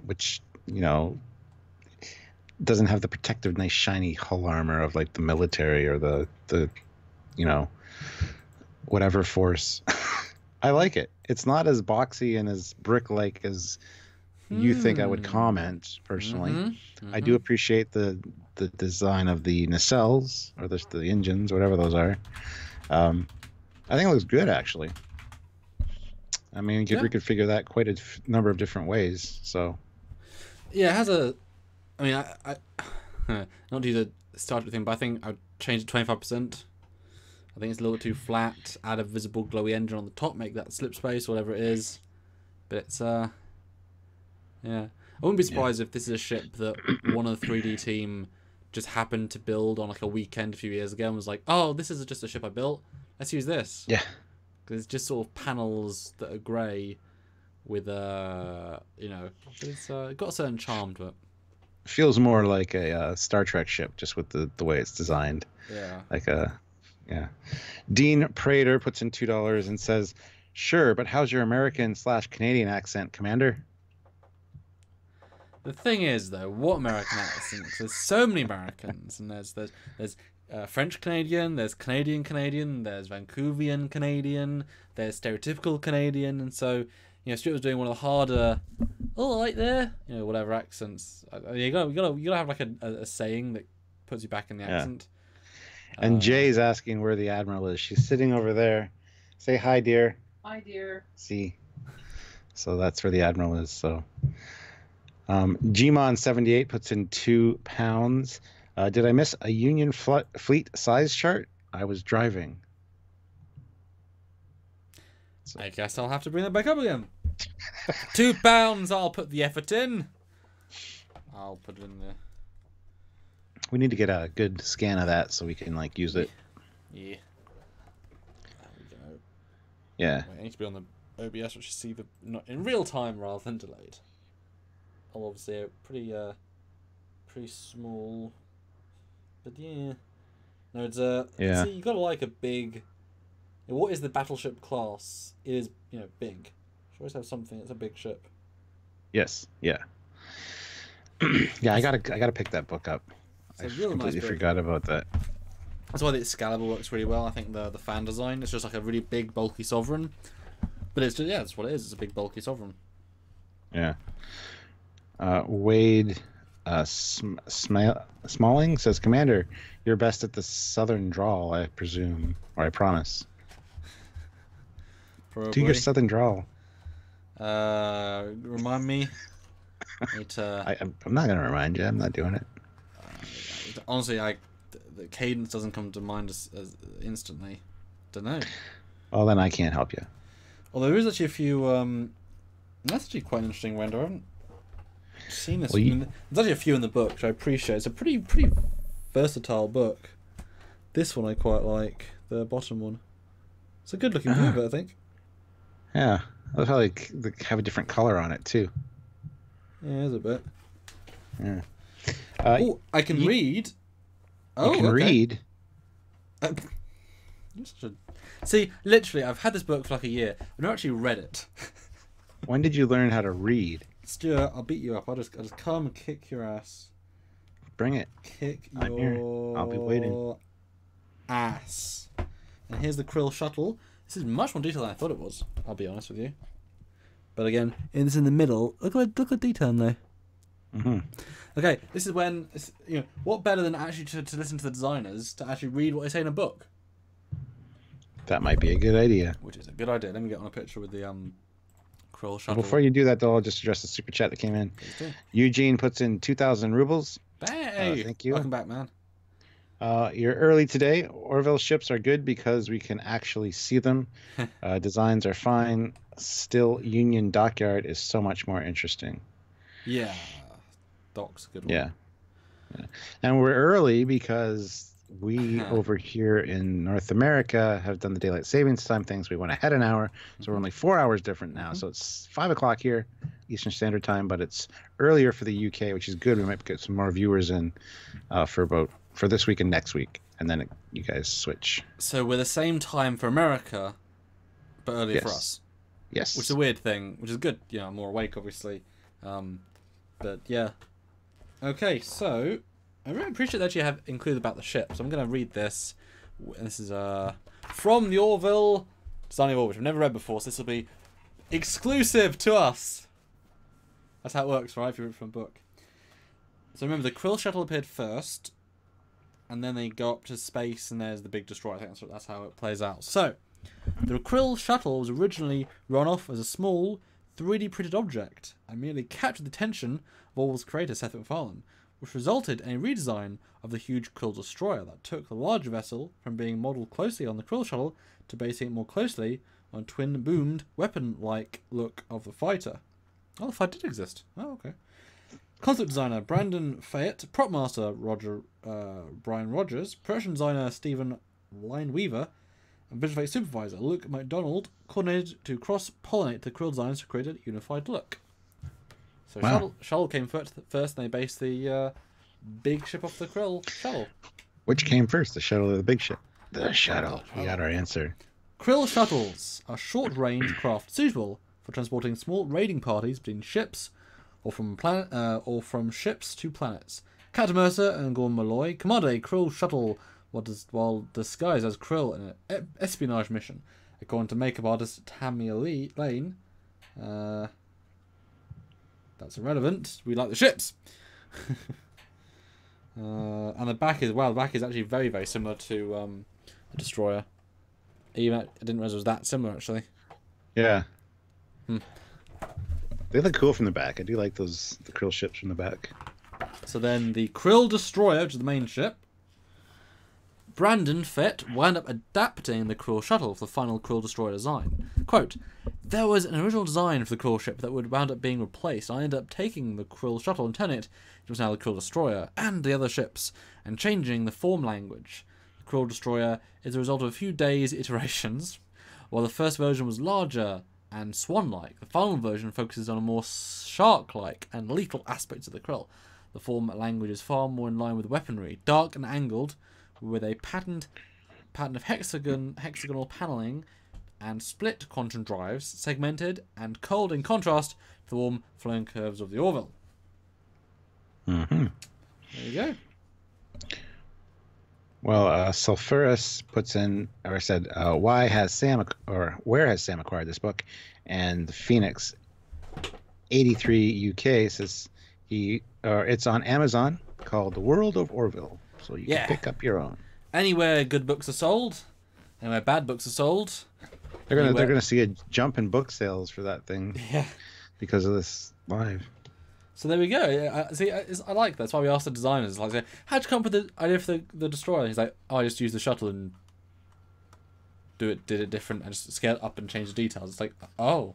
which doesn't have the protective, nice shiny hull armor of like the military or the whatever force. I like it. It's not as boxy and as brick-like as you think I would comment personally. I do appreciate the design of the nacelles or the engines, whatever those are. I think it looks good, actually. I mean, we could figure that quite a number of different ways. So, yeah, it has a. I mean, I not do the Star Trek thing, but I think I'd change it 25%. I think it's a little too flat. Add a visible glowy engine on the top, make that slip space, whatever it is. But it's yeah. I wouldn't be surprised if this is a ship that one of the 3D team just happened to build on like a weekend a few years ago and was like, oh, this is just a ship I built. Let's use this. Yeah. Because it's just sort of panels that are grey with but it's got a certain charm to it. Feels more like a Star Trek ship, just with the way it's designed. Yeah. Dean Prater puts in $2 and says, "Sure, but how's your American/Canadian accent, Commander?" The thing is, though, what American accents? There's so many Americans, and there's French Canadian, there's Canadian Canadian, there's Vancouvian Canadian, there's stereotypical Canadian, and so Stuart was doing one of the harder, right there, whatever accents. You gotta have like a saying that puts you back in the accent. And Jay's asking where the Admiral is. She's sitting over there. Say hi, dear. Hi, dear. See, so that's where the Admiral is. So. Gmon78 puts in £2. Did I miss a Union fleet size chart? I was driving. So. I guess I'll have to bring that back up again. £2. I'll put the effort in. I'll put it in there. We need to get a good scan of that so we can use it. Yeah. There we go. Yeah. Wait, I need to be on the OBS, which is see not in real time rather than delayed. Oh, obviously pretty small, but yeah. No, it's See, you gotta like a big. What is the battleship class? It is big. Should always have something that's a big ship. Yes. Yeah. Yeah, I gotta pick that book up. I completely forgot about that. That's why the Excalibur works really well. I think the fan design, it's just like a really big bulky sovereign, but it's just that's what it is. It's a big bulky sovereign. Yeah. Wade Smalling says, "Commander, you're best at the southern drawl, I presume, or I promise." Probably. Do your southern drawl. Remind me. I'm not gonna remind you. I'm not doing it. Honestly, the cadence doesn't come to mind as instantly. Don't know. Well, then I can't help you. Although there is actually a few. That's actually quite an interesting render. I haven't seen this. Well, There's actually a few in the book, which I appreciate. It's a pretty versatile book. This one I quite like. The bottom one. It's a good looking view of it, I think. Yeah, I love how they have a different color on it too. Yeah, there's a bit. Yeah. I can read. You can read. See, literally, I've had this book for like a year. I've never actually read it. When did you learn how to read? Stuart, I'll beat you up. I'll just come and kick your ass. Bring it. Kick I'm here. I'll be waiting. Ass. And here's the Krill shuttle. This is much more detailed than I thought it was. I'll be honest with you. But again, it's in the middle. Look at detail in there. Mm-hmm. Okay, this is when what better than actually to listen to the designers to actually read what they say in a book. That might be a good idea. Which is a good idea. Let me get on a picture with the Krill shuttle. Before you do that, though, I'll just address the super chat that came in. Eugene puts in 2,000 rubles. Hey, thank you. Welcome back, man. You're early today. Orville ships are good because we can actually see them. Designs are fine. Still, Union Dockyard is so much more interesting. Yeah. Doc's a good one. Yeah. And we're early because we over here in North America have done the daylight savings time things. We went ahead an hour, so we're only 4 hours different now. So it's 5 o'clock here, Eastern Standard Time, but it's earlier for the UK, which is good. We might get some more viewers in for this week and next week, and then you guys switch. So we're the same time for America, but earlier for us. Yes. Which is a weird thing, which is good. I'm more awake, obviously. But yeah. Okay, so I really appreciate that you have included about the ship. So I'm going to read this. And this is from the Orville, Designing Orville, which I've never read before, so this will be exclusive to us. That's how it works, right? If you read from a book. So remember, the Krill shuttle appeared first, and then they go up to space, and there's the big destroyer. I think that's how it plays out. So, the Krill shuttle was originally run off as a small 3D printed object, and merely captured the attention of Orville's creator, Seth MacFarlane, which resulted in a redesign of the huge Krill destroyer that took the larger vessel from being modelled closely on the Krill shuttle to basing it more closely on a twin-boomed, weapon-like look of the fighter. Oh, the fighter did exist. Oh, okay. Concept designer Brandon Fayette, prop master Brian Rogers, production designer Stephen Lineweaver, and visual effects supervisor Luke McDonald coordinated to cross-pollinate the Krill designs to create a unified look. So wow. Shuttle came first, and they based the big ship off the Krill shuttle. Which came first, the shuttle or the big ship? The shuttle. We got our answer. Krill shuttles are short-range craft suitable for transporting small raiding parties between ships or from ships to planets. Captain Mercer and Gorm Malloy commanded a Krill shuttle while disguised as Krill in an espionage mission. According to makeup artist Tammy Lane, that's irrelevant. We like the ships. And the back is actually very, very similar to the destroyer. Even I didn't realize it was that similar actually. Yeah. They look cool from the back. I do like the Krill ships from the back. So then the Krill destroyer, which is the main ship, Brandon Fett wound up adapting the Krill shuttle for the final Krill destroyer design. Quote, "There was an original design for the Krill ship that would wound up being replaced. I ended up taking the Krill shuttle and turning it was now the Krill destroyer and the other ships, and changing the form language. The Krill destroyer is the result of a few days' iterations. While the first version was larger and swan-like, the final version focuses on a more shark-like and lethal aspects of the Krill. The form language is far more in line with weaponry, dark and angled, with a pattern of hexagonal paneling and split quantum drives, segmented and cold in contrast to the warm flowing curves of the Orville." Mm-hmm. There you go. Well, Sulphurus puts in, or said, where has Sam acquired this book? And the Phoenix 83 UK says it's on Amazon called The World of Orville, so you can pick up your own. Anywhere good books are sold, anywhere bad books are sold, They're gonna see a jump in book sales for that thing. Yeah. Because of this live. So there we go. I like that. That's why we asked the designers, like, how'd you come up with the idea for the destroyer? He's like, oh, I just used the shuttle and did it different and just scale it up and change the details. It's like, oh,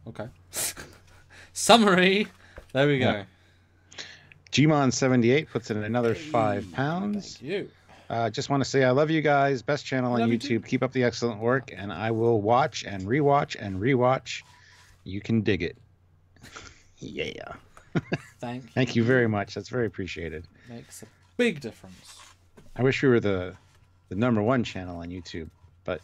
okay. Summary. There we go. Gmon78 puts in another £5. Thank you. Just want to say I love you guys. Best channel on YouTube. Keep up the excellent work, and I will watch and rewatch and rewatch. You can dig it. Yeah. Thank you very much. That's very appreciated. Makes a big difference. I wish we were the #1 channel on YouTube, but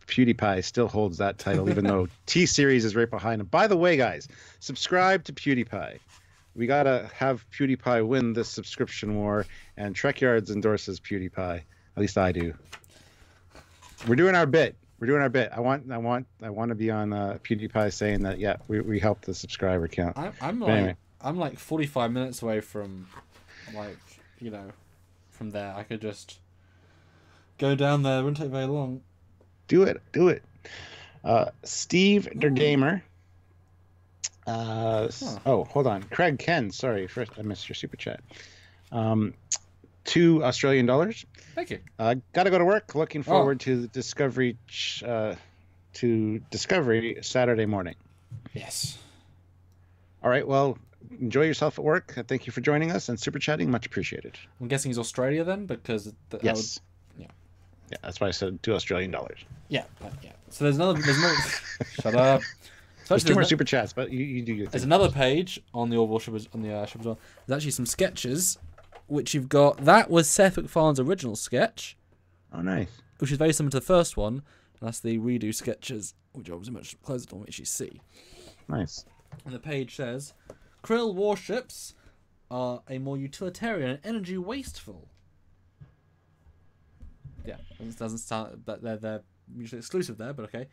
PewDiePie still holds that title, even though T-Series is right behind him. By the way, guys, subscribe to PewDiePie. We gotta have PewDiePie win this subscription war, and Trekyards endorses PewDiePie. At least I do. We're doing our bit. I want to be on PewDiePie saying that we helped the subscriber count. I'm like 45 minutes away from, like, from there. I could just go down there. It wouldn't take very long. Do it. Steve der Gamer. Oh, hold on. Craig Ken. Sorry, first I missed your super chat. $2 Australian. Thank you. Gotta go to work. Looking forward to the Discovery Saturday morning. Yes. All right. Well, enjoy yourself at work. Thank you for joining us and super chatting. Much appreciated. I'm guessing he's Australia then, because yes. Yeah, that's why I said $2 Australian. Yeah. So there's another. Shut up. There's 2 more super chats, but you do your thing. There's another page on the Orville ship as well. There's actually some sketches, which you've got. That was Seth MacFarlane's original sketch. Oh, nice. Which is very similar to the first one. And that's the redo sketches, which are obviously much closer to what you see. Nice. And the page says, Krill warships are a more utilitarian and energy wasteful. Yeah, it doesn't sound that they're mutually exclusive there, but okay.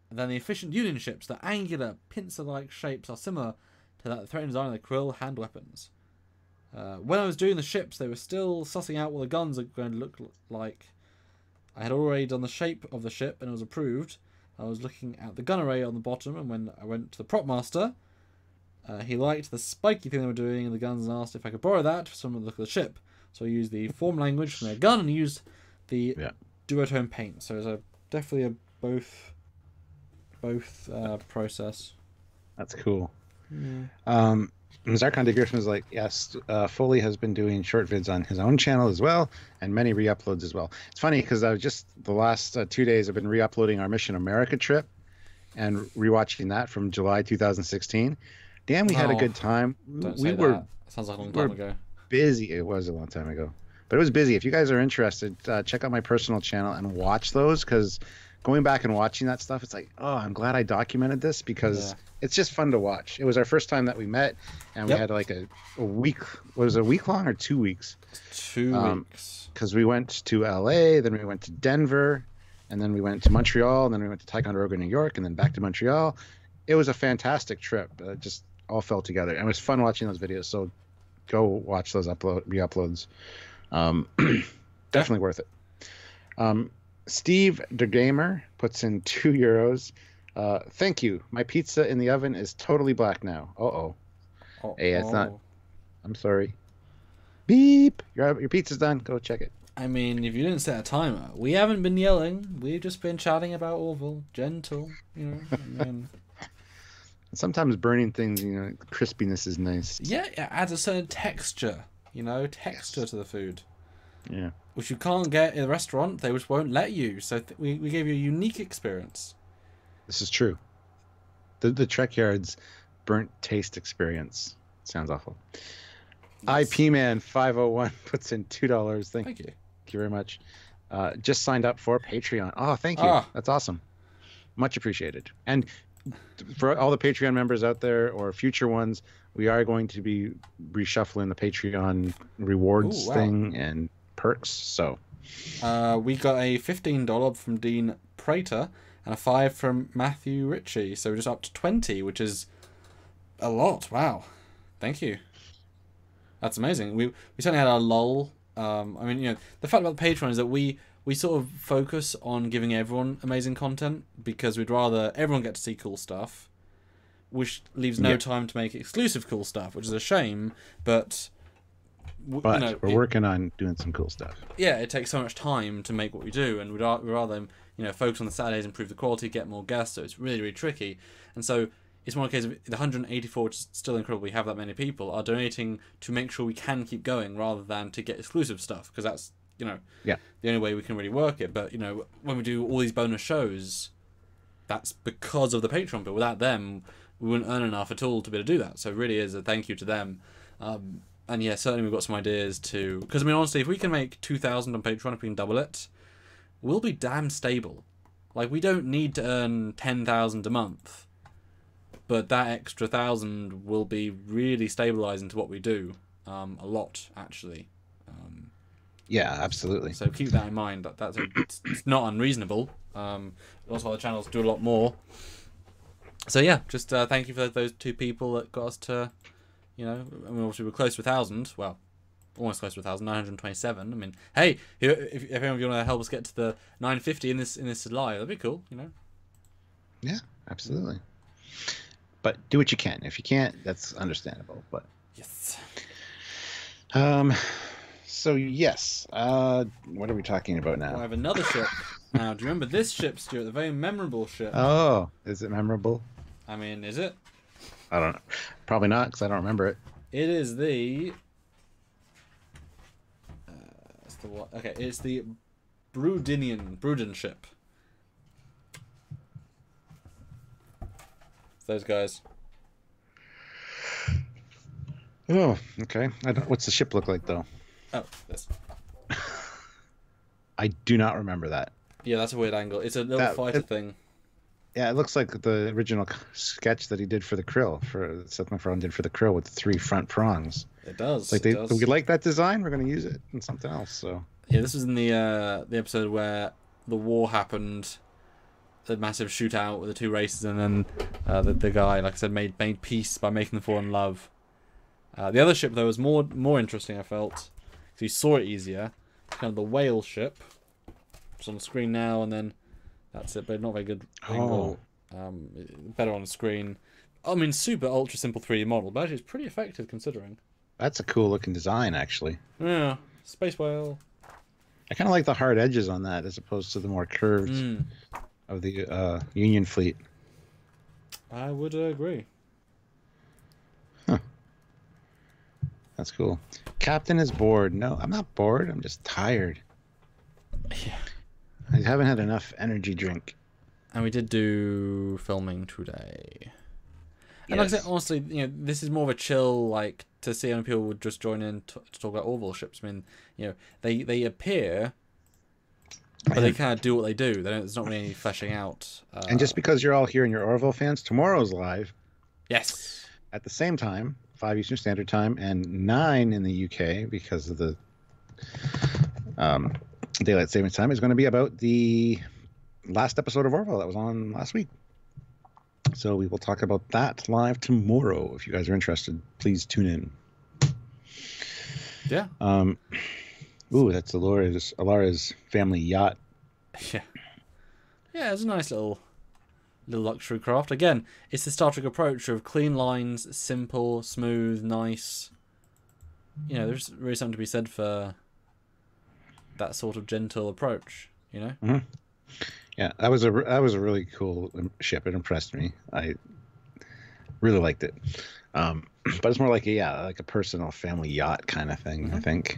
And then the efficient Union ships, the angular, pincer-like shapes are similar to that threatening design of the Krill hand weapons. When I was doing the ships, they were still sussing out what the guns are going to look like. I had already done the shape of the ship and it was approved. I was looking at the gun array on the bottom, and when I went to the prop master, he liked the spiky thing they were doing in the guns and asked if I could borrow that for someone to look at the ship. So I used the form language from their gun and used the duotone paint. So it's definitely a both process. That's cool. Yeah. Zarkon de Griffin is like, yes, Foley has been doing short vids on his own channel as well, and many re-uploads as well. It's funny because I was just the last 2 days I've been re-uploading our Mission America trip and rewatching that from July 2016. Damn, we had a good time. We were sounds like a long time ago. Busy. It was a long time ago, but it was busy. If you guys are interested, check out my personal channel and watch those, because going back and watching that stuff, it's like, oh, I'm glad I documented this, because it's just fun to watch. It was our first time that we met, and we had like a week. Was it a week long or 2 weeks? 2 weeks. Because we went to LA, then we went to Denver, and then we went to Montreal, and then we went to Ticonderoga, New York, and then back to Montreal. It was a fantastic trip. It just all fell together, and it was fun watching those videos. So go watch those re-uploads. Definitely worth it. Steve der Gamer puts in €2. Thank you. My pizza in the oven is totally black now. Hey, it's not. I'm sorry. Beep. Your pizza's done. Go check it. I mean, if you didn't set a timer, we haven't been yelling. We've just been chatting about Orville. Gentle, I mean. Sometimes burning things, crispiness is nice. Yeah, it adds a certain texture, to the food. Yeah. Which you can't get in a restaurant. They just won't let you. So we gave you a unique experience. This is true. The Trekyards burnt taste experience. Sounds awful. Yes. IP Man 501 puts in $2. Thank you. Thank you very much. Just signed up for Patreon. Oh, thank you. That's awesome. Much appreciated. And for all the Patreon members out there or future ones, we are going to be reshuffling the Patreon rewards thing and perks. So we got a $15 from Dean Prater and a $5 from Matthew Ritchie, so we're just up to 20, which is a lot. Wow, thank you. That's amazing. We certainly had our lull. I mean, the fact about the Patreon is that we we sort of focus on giving everyone amazing content because we'd rather everyone get to see cool stuff, which leaves no time to make exclusive cool stuff, which is a shame. But we're working on doing some cool stuff. Yeah, it takes so much time to make what we do, and we'd rather focus on the Saturdays, improve the quality, get more guests. So it's really, really tricky. And so it's more a case of the 184, which is still incredible. We have that many people are donating to make sure we can keep going, rather than to get exclusive stuff, because that's the only way we can really work it. But when we do all these bonus shows, that's because of the Patreon. But without them, we wouldn't earn enough at all to be able to do that. So it really is a thank you to them. And yeah, certainly we've got some ideas to... Because, honestly, if we can make 2,000 on Patreon, if we can double it, we'll be damn stable. Like, we don't need to earn 10,000 a month. But that extra 1,000 will be really stabilising to what we do. A lot, actually. Yeah, absolutely. So keep that in mind. It's not unreasonable. Lots of other channels do a lot more. So yeah, just thank you for those 2 people that got us to... obviously we're close to 1,000. Well, almost close to 1,000. 927. Hey, if anyone of you want to help us get to the 950 in this live, that'd be cool. Yeah, absolutely. But do what you can. If you can't, that's understandable. But yes. So yes. What are we talking about now? Well, I have another ship. Now, do you remember this ship, Stuart? The very memorable ship. Oh, is it memorable? Is it? I don't know. Probably not, because I don't remember it. It is the... it's the Bruden ship. It's those guys. Oh, okay. What's the ship look like, though? Oh, this. I do not remember that. Yeah, that's a weird angle. It's a little fighter thing. Yeah, it looks like the original sketch that he did for the Krill, Seth MacFarlane did for the Krill with the 3 front prongs. It does. We like that design. We're going to use it in something else. So yeah, this was in the episode where the war happened, the massive shootout with the 2 races, and then the guy, like I said, made peace by making them fall in love. The other ship though was more interesting. I felt because you saw it easier. It's kind of the whale ship. It's on the screen now, and then. That's it, but not very good angle. Better on the screen. Super ultra simple 3D model, but actually it's pretty effective considering. That's a cool looking design, actually. Yeah, space whale. I kind of like the hard edges on that as opposed to the more curved of the Union fleet. I would agree. Huh. That's cool. Captain is bored. No, I'm not bored. I'm just tired. Yeah. I haven't had enough energy drink. And we did do filming today. And like I said, honestly, this is more of a chill, like, to see how many people would just join in to talk about Orville ships. They appear, but they kind of do what they do. There's not really any fleshing out. And just because you're all here and you're Orville fans, tomorrow's live. Yes. At the same time, 5 Eastern Standard Time and 9 in the UK because of the... Daylight Savings Time is going to be about the last episode of Orville that was on last week. So we will talk about that live tomorrow. If you guys are interested, please tune in. Yeah. Ooh, that's Alara's family yacht. Yeah. Yeah, it's a nice little luxury craft. Again, it's the Star Trek approach of clean lines, simple, smooth, nice. There's really something to be said for that sort of gentle approach, Mm-hmm. Yeah, that was a really cool ship. It impressed me. I really liked it. But it's more like a personal family yacht kind of thing. I think.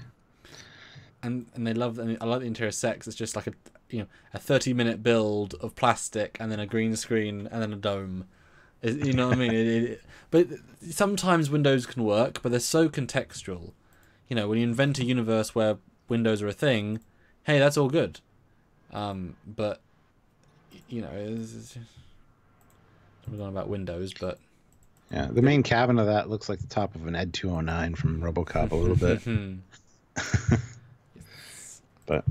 And they love. I like the interior sex. It's just like a 30-minute build of plastic and then a green screen and then a dome. You know what I mean? But sometimes windows can work, but they're so contextual. When you invent a universe where windows are a thing, hey, that's all good. But we're going about windows, but yeah, the main cabin of that looks like the top of an Ed 209 from RoboCop a little bit. Yes. But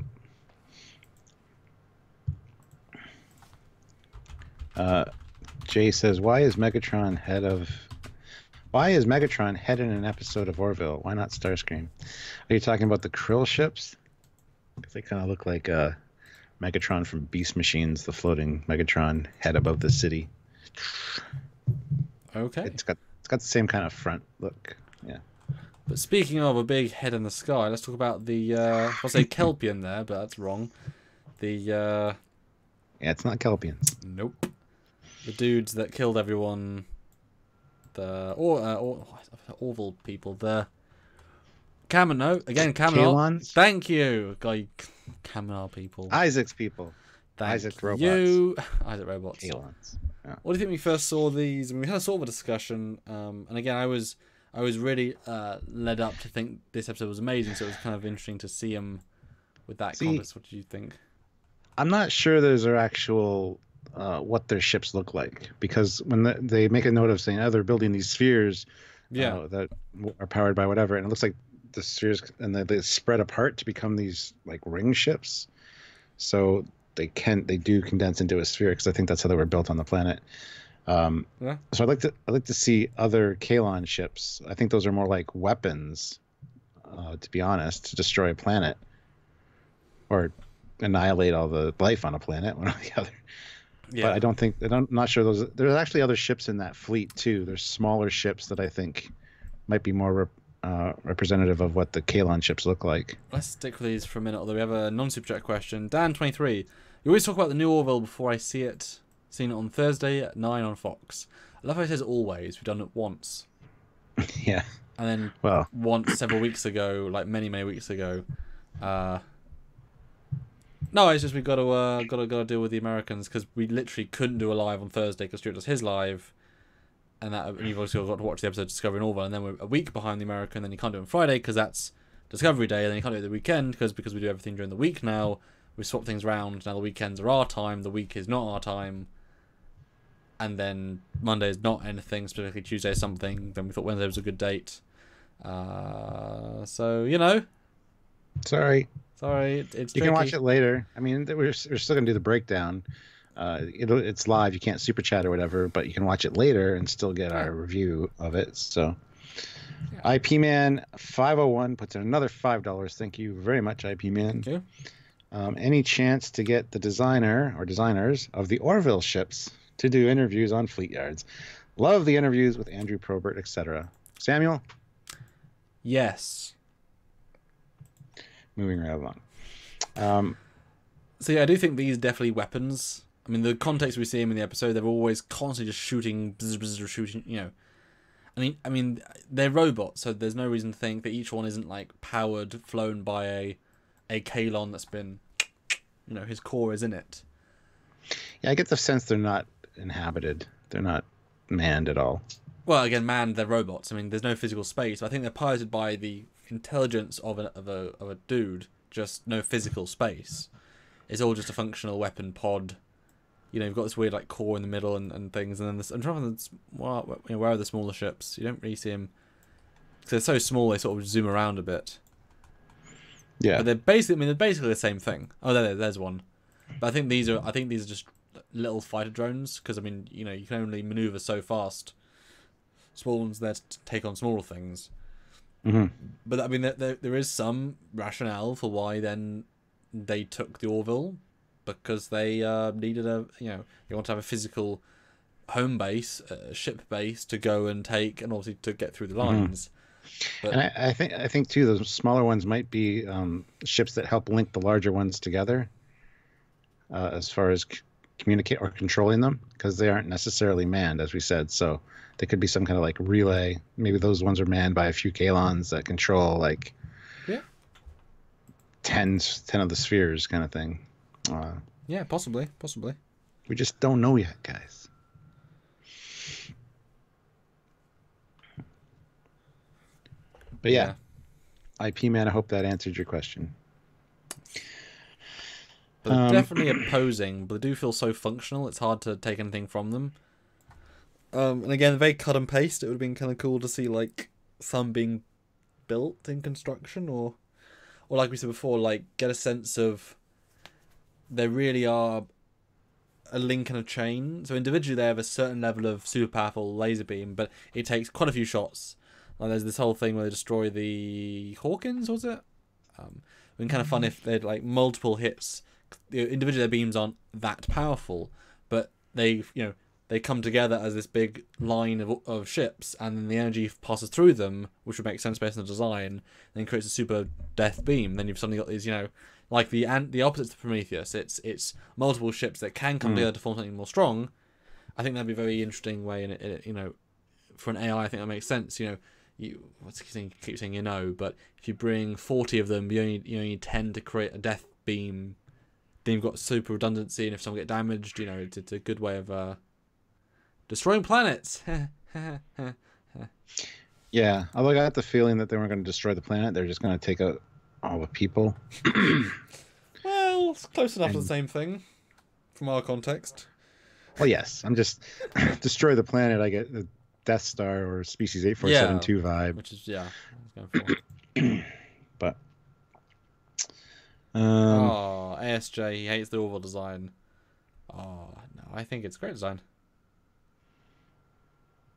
Jay says, why is Megatron head in an episode of Orville? Why not Starscream? Are you talking about the Krill ships? Because they kind of look like Megatron from Beast Machines, the floating Megatron head above the city. Okay. It's got the same kind of front look. Yeah. But speaking of a big head in the sky, let's talk about the I'll say Kelpian there, but that's wrong. The yeah, it's not Kelpians. Nope. The dudes that killed everyone. The Orville people. The Kamenar. Kalons? Thank you, guy. Kamenar people. Isaac's people. Thank Isaac robots. you. Isaac robots. Kalons. Yeah. What do you think when we first saw these? I mean, we had a sort of a discussion, and again, I was really led up to think this episode was amazing, so it was kind of interesting to see them with that context. What do you think? I'm not sure those are actual what their ships look like, because when they make a note of saying, they're building these spheres that are powered by whatever, and it looks like the spheres and they spread apart to become these like ring ships. So they do condense into a sphere, because I think that's how they were built on the planet. So I'd like to see other Kalon ships. I think those are more like weapons, to be honest, to destroy a planet or annihilate all the life on a planet, one or the other. Yeah. But I'm not sure there's actually other ships in that fleet too. There's smaller ships that I think might be more representative of what the Kalon ships look like. Let's stick with these for a minute, although we have a non-super chat question. Dan23, you always talk about the new Orville before I seen it on Thursday at 9 on Fox. I love how it says always. We've done it once. Yeah. And then once several weeks ago, like many weeks ago. No, it's just we've got to deal with the Americans, because we literally couldn't do a live on Thursday because Stuart does his live, and you've also got to watch the episode Discovering Orville, and then we're a week behind the American, and then you can't do it on Friday because that's Discovery Day, and then you can't do it the weekend because we do everything during the week now. We swap things around. Now the weekends are our time, the week is not our time, and then Monday is not anything, specifically Tuesday is something. Then we thought Wednesday was a good date. So, you know. Sorry, it's you can watch it later. I mean, we're still gonna do the breakdown. It's live. You can't super chat or whatever, but you can watch it later and still get our review of it. So, IP Man 501 puts in another $5. Thank you very much, IP Man. Thank you. Any chance to get the designer or designers of the Orville ships to do interviews on Fleet Yards? Love the interviews with Andrew Probert, etc. Samuel? Yes. Moving right along. So yeah, I do think these are definitely weapons. I mean, the context we see them in the episode, they're always constantly just shooting, shooting. You know, I mean, they're robots, so there's no reason to think that each one isn't like powered, flown by a Kalon that's been, you know, his core is in it. Yeah, I get the sense they're not inhabited. They're not manned at all. Well, again, manned, they're robots. I mean, there's no physical space. I think they're piloted by the intelligence of a dude, just no physical space. It's all just a functional weapon pod. You know, you've got this weird like core in the middle and things, and then this. I'm trying to think, where are the smaller ships? You don't really see them because they're so small. They sort of zoom around a bit. Yeah, but they're basically the same thing. Oh, there's one. But I think these are just little fighter drones, because I mean, you know, you can only maneuver so fast. Small ones there to take on smaller things. Mm-hmm. But I mean, there is some rationale for why then they took the Orville, because they needed they want to have a physical home base, a ship base to go and take, and obviously to get through the lines. Mm-hmm. But, and I think too, those smaller ones might be ships that help link the larger ones together, as far as communicate or controlling them, because they aren't necessarily manned, as we said. So they could be some kind of like relay. Maybe those ones are manned by a few Kalons that control like 10 of the spheres, kind of thing. Yeah, possibly. We just don't know yet, guys. But yeah, IP Man, I hope that answered your question. But they're definitely opposing, but they do feel so functional, it's hard to take anything from them. And again, if they cut and paste, it would have been kind of cool to see like some being built in construction, or like we said before, like get a sense of they really are a link in a chain. So individually they have a certain level of super powerful laser beam, but it takes quite a few shots. Like there's this whole thing where they destroy the Hawkins, was it? It would be kind of fun if they had like multiple hits individually their beams aren't that powerful, but they come together as this big line of ships, and then the energy passes through them, which would make sense based on the design, and then creates a super death beam. Then you've suddenly got these, like the opposite to Prometheus. It's multiple ships that can come together to form something more strong. I think that'd be a very interesting way, and it for an AI, I think that makes sense. Keep saying but if you bring 40 of them, you only need 10 to create a death beam. Then you've got super redundancy, and if someone get damaged, it's a good way of destroying planets. Yeah, although I got the feeling that they weren't going to destroy the planet; they're just going to take out all the people. Well, it's close enough to the same thing from our context. Well, yes, I'm just destroy the planet. I get the Death Star or Species 8472 vibe, which is I was going for. But ASJ, he hates the Orville design. Oh no, I think it's a great design.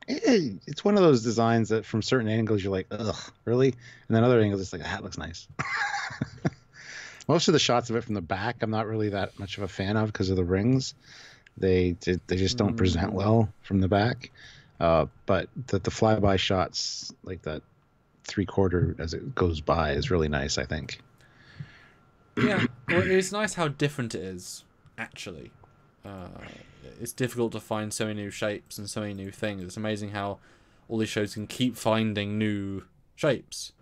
It's one of those designs that from certain angles you're like, ugh, really? And then other angles it's like, that looks nice. Most of the shots of it from the back I'm not really that much of a fan of because of the rings. They just don't present well from the back. But the flyby shots, like that 3/4 as it goes by, is really nice, I think. Yeah, well, it's nice how different it is, actually. It's difficult to find so many new shapes and so many new things. It's amazing how all these shows can keep finding new shapes.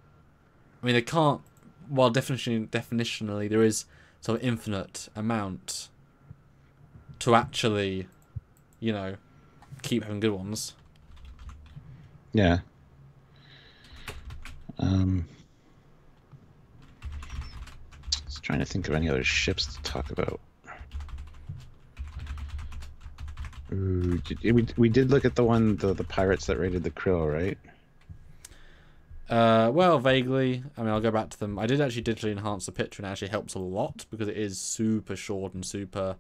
I mean, they can't... While definitionally there is sort of infinite amount to actually, keep having good ones. Yeah. Just trying to think of any other ships to talk about. Ooh, we did look at the pirates that raided the Krill, right? Well, vaguely. I mean, I'll go back to them. I did actually digitally enhance the picture, and it actually helps a lot because it is super short and super...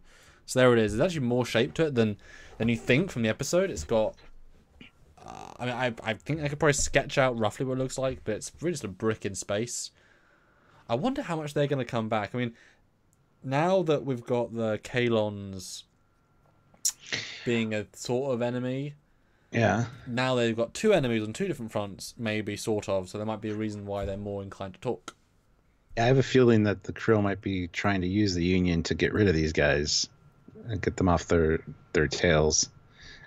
So there it is. There's actually more shape to it than you think from the episode. It's got... I think I could probably sketch out roughly what it looks like, but it's really just a brick in space. I wonder how much they're going to come back. I mean, now that we've got the Kalons being a sort of enemy... Yeah. Now they've got two enemies on two different fronts, maybe, sort of, so there might be a reason why they're more inclined to talk. I have a feeling that the Krill might be trying to use the Union to get rid of these guys and get them off their tails.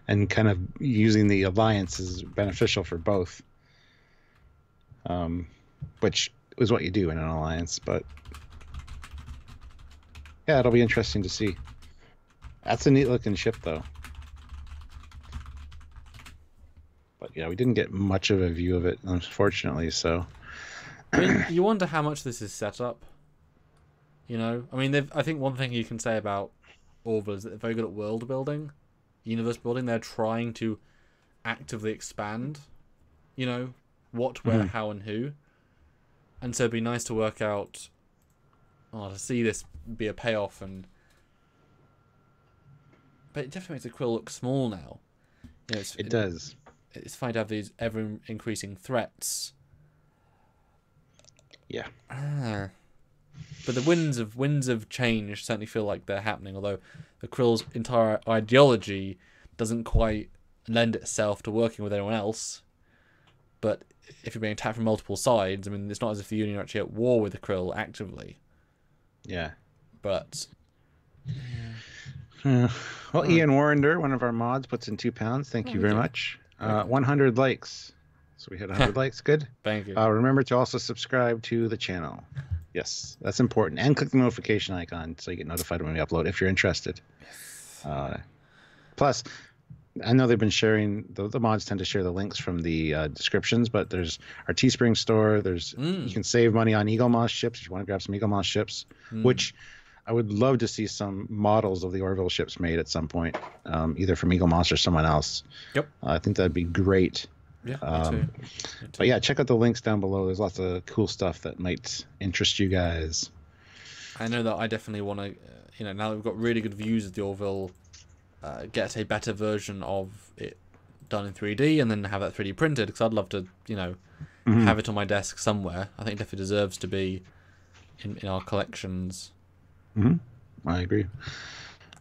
And kind of using the alliance is beneficial for both. Which is what you do in an alliance, but... Yeah, it'll be interesting to see. That's a neat-looking ship, though. But yeah, we didn't get much of a view of it, unfortunately, so... I mean, you wonder how much this is set up. I mean, I think one thing you can say about Orville is that they're very good at world building, universe building. They're trying to actively expand, what, where, how, and who. And so it'd be nice to work out, to see this be a payoff. But it definitely makes the Krill look small now. It does. It's fine to have these ever-increasing threats. Yeah. But the winds of change certainly feel like they're happening, although the Krill's entire ideology doesn't quite lend itself to working with anyone else. But if you're being attacked from multiple sides, I mean, it's not as if the Union are actually at war with the Krill actively. Yeah. But... Well, Ian Warrender, one of our mods, puts in £2. Thank you very much. 100 likes. So we hit 100 likes. Good. Thank you. Remember to also subscribe to the channel. Yes, that's important. And click the notification icon so you get notified when we upload if you're interested. Plus, I know they've been sharing, the mods tend to share the links from the descriptions, but there's our Teespring store. You can save money on Eagle Moss ships if you want to grab some Eagle Moss ships, which I would love to see some models of the Orville ships made at some point, either from Eagle Moss or someone else. Yep. I think that'd be great. Yeah, me too. But yeah, check out the links down below. There's lots of cool stuff that might interest you guys. I know that I definitely want to, now that we've got really good views of the Orville, get a better version of it done in 3D and then have that 3D printed, because I'd love to, have it on my desk somewhere. I think it definitely deserves to be in our collections. I agree.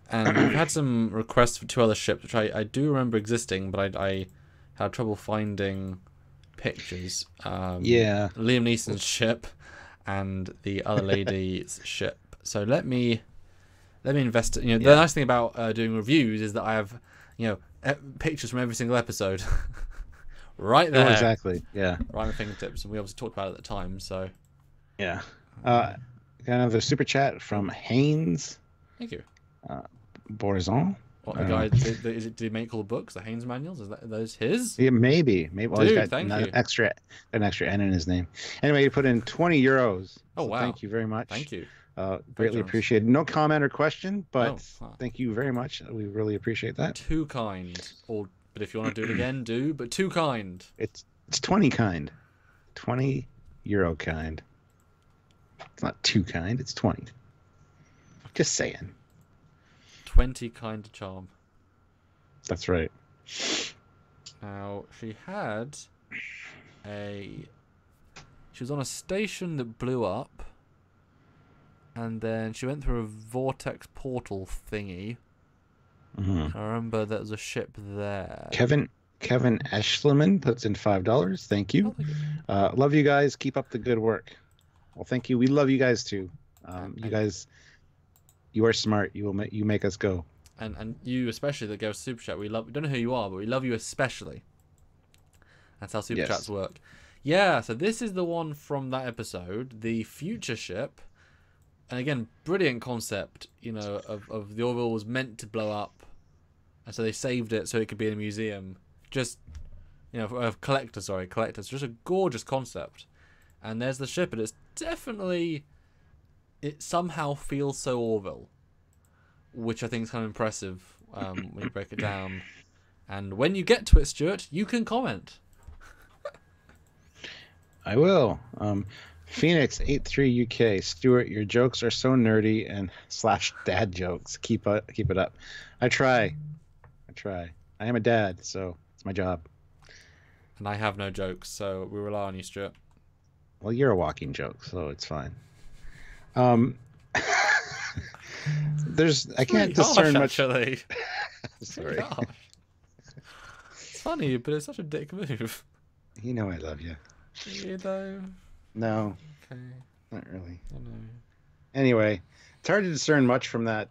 And we've had some requests for 2 other ships, which I do remember existing, but I had trouble finding pictures. Yeah. Liam Neeson's ship and the other lady's ship. So let me invest. The nice thing about doing reviews is that I have, pictures from every single episode, right there. Oh, exactly. Yeah. Right on my fingertips, and we obviously talked about it at the time. So. Yeah. Got another super chat from Haynes. Thank you. Borzon. What, the guy? Did he make all the books? The Haynes manuals? Are those his? Yeah, maybe. Well, Dude, he's got thank an you. extra N in his name. Anyway, he put in 20 euros. Oh, so wow. Thank you very much. Thank you. Greatly appreciated. No comment or question, but Oh, thank you very much. We really appreciate that. Too kind. But if you want to do it again, do. But too kind. It's 20 kind. 20 euro kind. It's not too kind. It's 20. Just saying. 20 kind of charm. That's right. Now, she was on a station that blew up, and then she went through a vortex portal thingy. Mm-hmm. I remember there was a ship there. Kevin Eschleman puts in $5. Thank you. Love you guys. Keep up the good work. Well, thank you. We love you guys too. You guys, you are smart. You make us go. And you especially that goes super chat. We don't know who you are, but we love you especially. That's how super chats work. Yeah. So this is the one from that episode, the future ship. And again, brilliant concept. Of the Orville was meant to blow up, and so they saved it so it could be in a museum. Just, a collector. Just a gorgeous concept. And there's the ship, and it's definitely, it somehow feels so Orville, which I think is kind of impressive when you break it down. And when you get to it, Stuart, you can comment. I will. Phoenix 83 UK. Stuart, your jokes are so nerdy and / dad jokes. Keep it up. I try. I am a dad, so it's my job. And I have no jokes, so we rely on you, Stuart. Well, you're a walking joke, so it's fine. I can't discern much. Actually. Sorry. It's funny, but it's such a dick move. You know I love you. You know. No. Okay. Not really. I know. Anyway, it's hard to discern much from that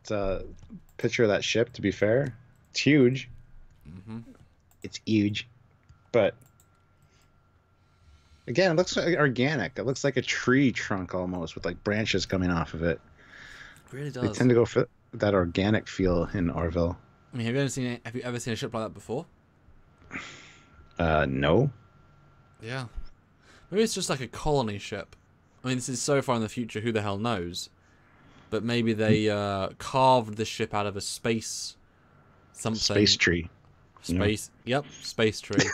picture of that ship, to be fair. It's huge. Mm-hmm. It's huge. But again, it looks like organic. It looks like a tree trunk almost, with like branches coming off of it. It really does. They tend to go for that organic feel in Orville. I mean, have you ever seen a ship like that before? No. Yeah. Maybe it's just like a colony ship. I mean, this is so far in the future, who the hell knows? But maybe they carved this ship out of a space something. Space tree. Space. Yep, space tree.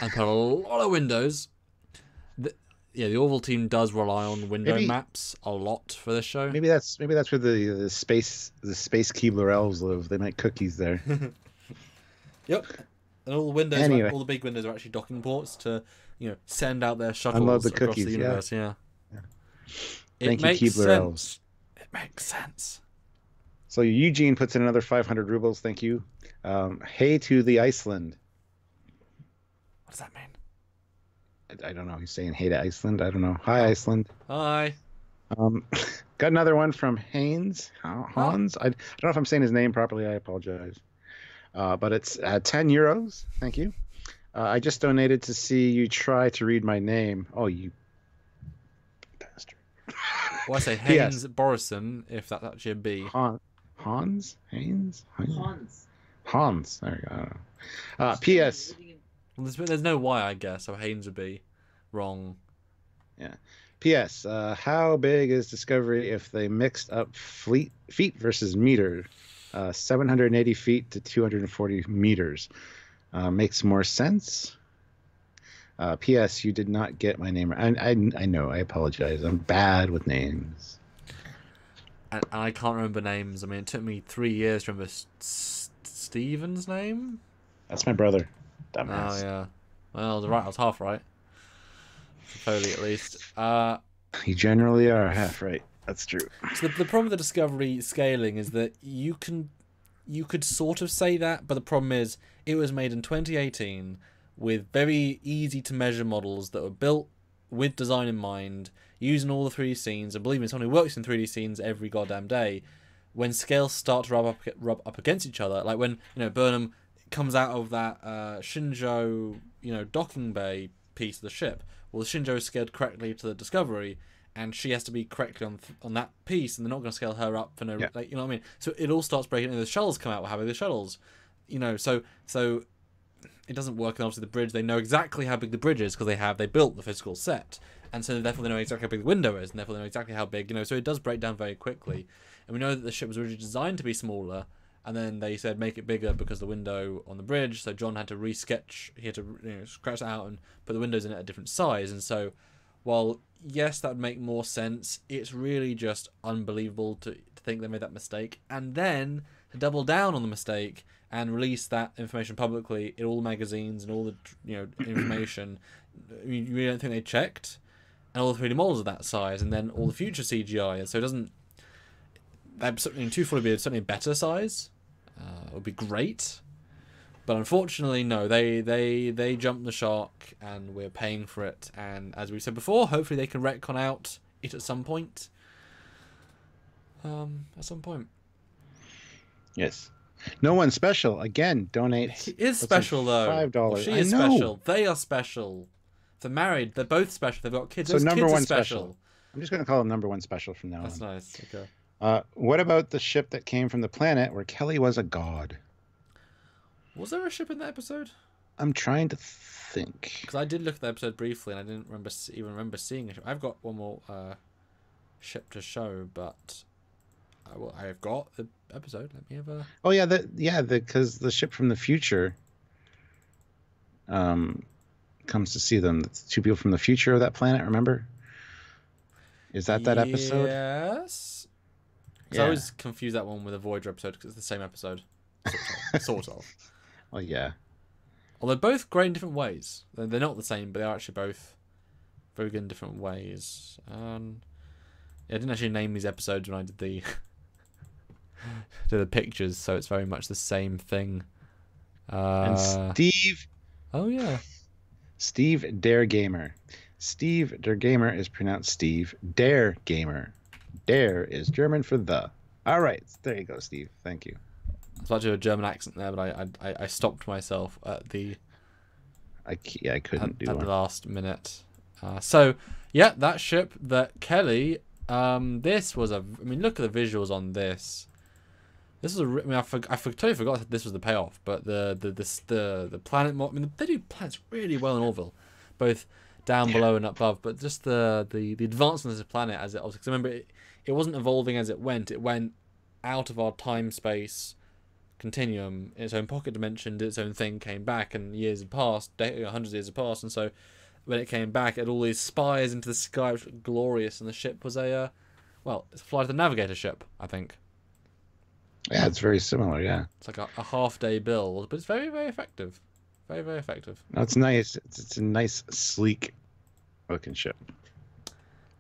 And put a lot of windows. The Orville team does rely on window maps a lot for this show. Maybe that's where the space Keebler elves live. They make cookies there. Yep. And all the windows, anyway. all the big windows are actually docking ports to, send out their shuttles unload the across cookies, the universe. Yeah. Thank you, Keebler elves. It makes sense. So Eugene puts in another 500 rubles. Thank you. Hey to the Iceland. What does that mean? I don't know. He's saying hey to Iceland. I don't know. Hi, Iceland. Hi. Got another one from Hans. Hans. I don't know if I'm saying his name properly. I apologize. But it's 10 euros. Thank you. I just donated to see you try to read my name. Oh, you bastard. Well, I say Haynes Borison, if that's actually a B. Hans? Haynes? Hans. There we go. I don't know. P.S. Well, there's no Y, I guess, so Haynes would be wrong. Yeah. P.S. How big is Discovery if they mixed up feet versus meter? 780 feet to 240 meters. Makes more sense. P.S. You did not get my name. I know. I apologize. I'm bad with names. And I can't remember names. I mean, it took me 3 years to remember Steven's name. That's my brother. Dumbass. Oh, yeah. Well, I was half right. For Foley, at least. You generally are half right. That's true. So the problem with the Discovery scaling is that you could sort of say that, but the problem is it was made in 2018 with very easy to measure models that were built with design in mind, using all the 3D scenes. And believe me, someone who works in 3D scenes every goddamn day, when scales start to rub up against each other, like when Burnham comes out of that Shinjo docking bay piece of the ship, well, the Shinjo is scaled correctly to the Discovery, and she has to be correctly on that piece, and they're not going to scale her up for no, you know what I mean? So it all starts breaking, and the shuttles come out with how big the shuttles, so it doesn't work. And obviously the bridge, they know exactly how big the bridge is because they built the physical set, and so therefore they know exactly how big the window is, and therefore they know exactly how big, so it does break down very quickly. And we know that the ship was originally designed to be smaller, and then they said make it bigger because the window on the bridge, so John had to resketch, he had to scratch it out and put the windows in at a different size. And so while yes, that would make more sense, it's really just unbelievable to think they made that mistake, and then to double down on the mistake and release that information publicly in all the magazines and all the information. You really don't think they checked? And all the 3D models are that size, and then all the future CGI, so it doesn't. Episode 2 would be certainly a better size. It would be great, but unfortunately, no. They jumped the shark, and we're paying for it. And as we said before, hopefully they can retcon out it at some point. Yes. No One Special again donates. He is special though. $5. She is special. They are special. They're married. They're both special. They've got kids. So Those number kids one are special. I'm just going to call them number one special from now That's on. nice. Okay. What about the ship that came from the planet where Kelly was a god? Was there a ship in that episode? I'm trying to think. Because I did look at the episode briefly, and I didn't even remember seeing it. I've got one more ship to show, but I've got the episode. Let me have a. Oh yeah, because the ship from the future comes to see them. The two people from the future of that planet. Remember? Is that episode? Yes. Because I always confuse that one with a Voyager episode because it's the same episode. Sort of. Well, yeah. Although both great in different ways. They're not the same, but they're actually both very good in different ways. I didn't actually name these episodes when I did the pictures, so it's very much the same thing. And Steve. Oh yeah. Steve Dare Gamer. Steve Der Gamer is pronounced Steve Dare Gamer. Dare is German for the. All right, there you go, Steve. Thank you. I was about to do a German accent there, but I stopped myself at the. I couldn't do at one. the last minute. So yeah, that ship that Kelly. This was a. I mean, look at the visuals on this. This was a. I mean, I totally forgot that this was the payoff, but the planet. I mean, they do planets really well in Orville, both down below and above. But just the advancement of the planet as it. Because remember, it wasn't evolving as it went. It went out of our time space continuum in its own pocket dimension, did its own thing, came back, and years had passed, hundreds of years had passed, and so when it came back, it had all these spires into the sky, which looked glorious, and the ship was it's a Flight of the Navigator ship, I think. Yeah, it's very similar, yeah. It's like a half-day build, but it's very, very effective. Very, very effective. No, it's nice. It's a nice, sleek looking ship.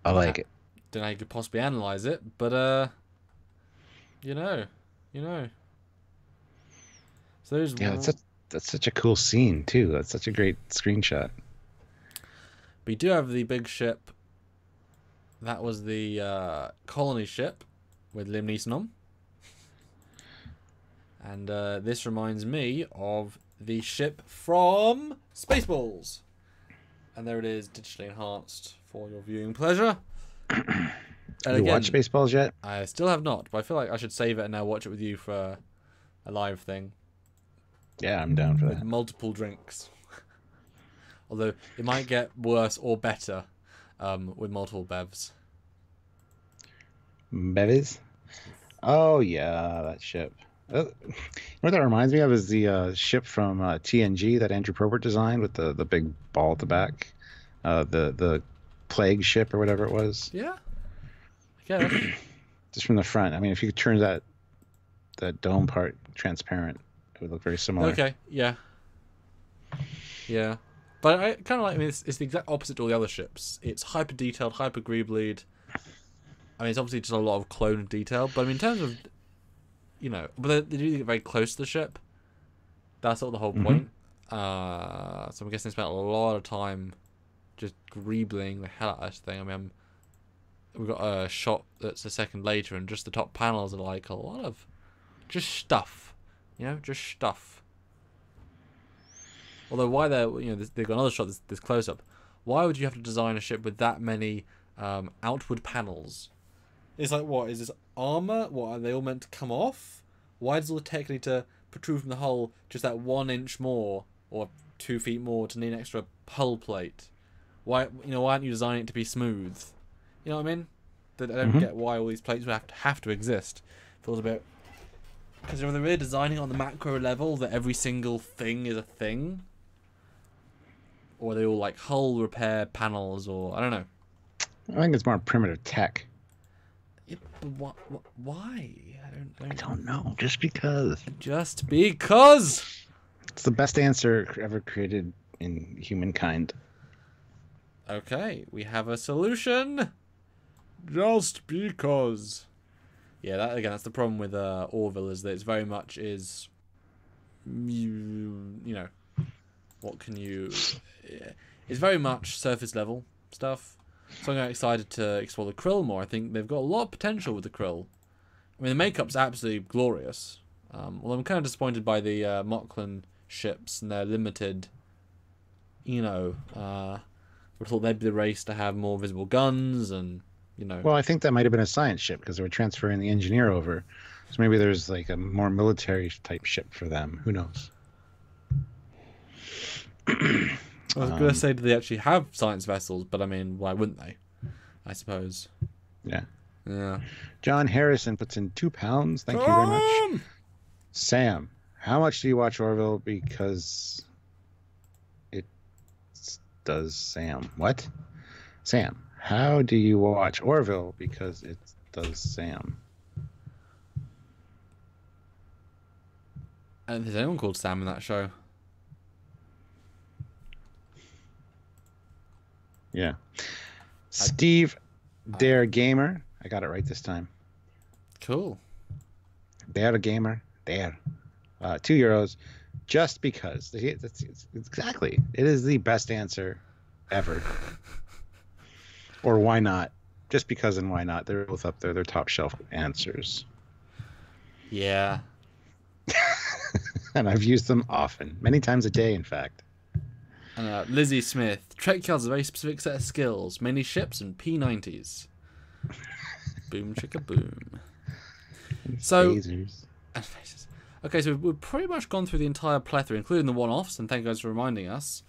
I like it. Don't know how you could possibly analyze it, but you know. So there's that's such a cool scene too. That's such a great screenshot. We do have the big ship. That was the colony ship with Liam Neeson on. And this reminds me of the ship from Spaceballs. And there it is, digitally enhanced for your viewing pleasure. Have you watched Spaceballs yet? I still have not, but I feel like I should save it and now watch it with you for a live thing. Yeah, I'm down for with that. Multiple drinks. Although it might get worse or better with multiple bevs. Bevies? Oh yeah, that ship. What that reminds me of is the ship from TNG that Andrew Probert designed with the big ball at the back, the plague ship or whatever it was. Yeah. Yeah. Just from the front. I mean, if you could turn that dome part transparent, it would look very similar. Okay. Yeah. Yeah. But I kind of like. I mean, it's the exact opposite to all the other ships. It's hyper detailed, hyper greeblied. I mean, it's obviously just a lot of clone detail, but I mean, in terms of, you know, but they do get very close to the ship. That's sort of the whole point. So I'm guessing they spent a lot of time just greebling the hell out of this thing. I mean, we've got a shot that's a second later, and just the top panels are like a lot of just stuff, you know, just stuff. Although why they've got another shot this close up. Why would you have to design a ship with that many outward panels? It's like, what is this armor? What are they all meant to come off? Why does all the tech need to protrude from the hull just that 1 inch more or 2 feet more to need an extra hull plate? Why aren't you designing it to be smooth? You know what I mean? I don't get why all these plates would have to exist. Feels a bit, because they're really designing on the macro level that every single thing is a thing, or are they all like hull repair panels, or I don't know. I think it's more primitive tech. Yeah, but why? I don't know. Just because. Just because. It's the best answer ever created in humankind. Okay, we have a solution. Just because. Yeah, that's the problem with Orville, is that it's very much is, you know, what can you... Yeah, it's very much surface level stuff. So I'm excited to explore the Krill more. I think they've got a lot of potential with the Krill. I mean, the makeup's absolutely glorious. Although I'm kind of disappointed by the Moclian ships and their limited, you know, we thought they'd be the race to have more visible guns and, you know. Well, I think that might have been a science ship because they were transferring the engineer over. So maybe there's like a more military type ship for them. Who knows? I was going to say, do they actually have science vessels? But I mean, why wouldn't they? I suppose. Yeah. Yeah. John Harrison puts in £2. Thank you very much. Sam, how much do you watch Orville? Because it does Sam. What? Sam, how do you watch Orville? Because it does Sam. I don't think there's anyone called Sam in that show. Yeah. Steve Dare Gamer. I got it right this time. Cool. Dare Gamer. Dare. €2. Just because. Exactly. It is the best answer ever. Or why not? Just because and why not. They're both up there. They're top shelf answers. Yeah. And I've used them often. Many times a day, in fact. Lizzie Smith. Trekyards is a very specific set of skills. Many ships and P90s. Boom chicka boom. So, Phasers. Okay, so we've pretty much gone through the entire plethora, including the one-offs, and thank you guys for reminding us.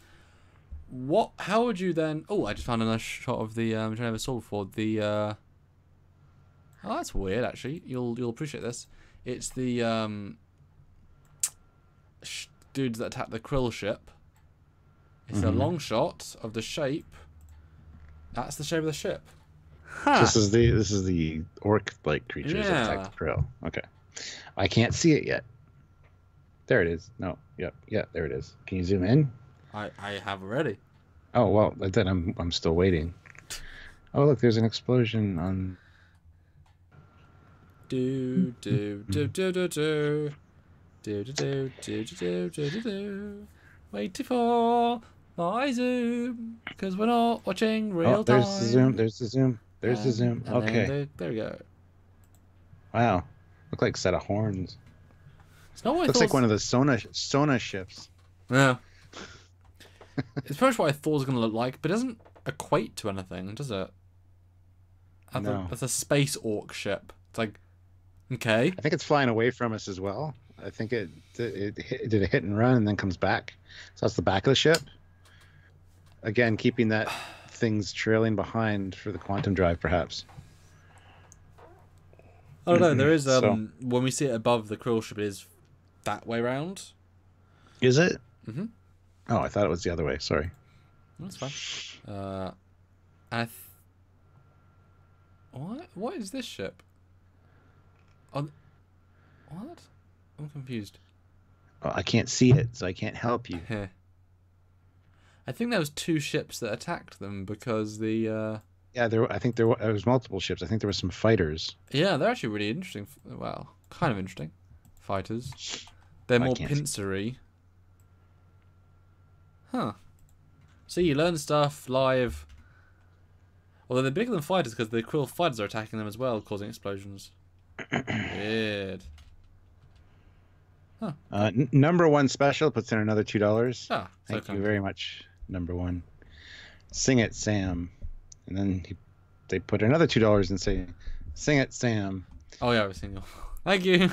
How would you then... Oh, I just found another shot of the... which I never saw before. The... Oh, that's weird, actually. You'll appreciate this. It's the... dudes that attack the Krill ship. It's a long shot of the shape. That's the shape of the ship. Huh. This is the orc-like creatures that attack the Krill. Okay. I can't see it yet. There it is. No. Yep. Yeah, there it is. Can you zoom in? I have already. Oh, well, then I'm still waiting. Oh, look, there's an explosion on... Do do do do do do. Do do do do do do do do. Waiting for my zoom, because we're not watching real time. There's the zoom. There's the zoom. There's the zoom. Okay. There we go. Wow. Look like a set of horns. It's not what Looks like one of the Sona ships. Yeah. It's pretty much what I thought it was going to look like, but it doesn't equate to anything, does it? No. That's a space orc ship. It's like, okay. I think it's flying away from us as well. I think it did a hit and run and then comes back. So that's the back of the ship. Again, keeping that things trailing behind for the quantum drive, perhaps. I don't know. There is when we see it above the Krill ship, it is that way round. Is it? Mm-hmm. Oh, I thought it was the other way. Sorry. That's fine. What is this ship? What? I'm confused. Well, I can't see it, so I can't help you. I think there was 2 ships that attacked them because the Yeah, I think there was multiple ships. I think there was some fighters. Yeah, they're actually really interesting. Well, kind of interesting. Fighters. They're more pincery. Huh. See, you learn stuff live. Although they're bigger than fighters because the Krill fighters are attacking them as well, causing explosions. Weird. Huh. Number one special puts in another $2. Ah, Thank you very much, number one. Sing it, Sam. And then they put another $2 and say, "Sing it, Sam." Oh yeah, I was singing. Thank you.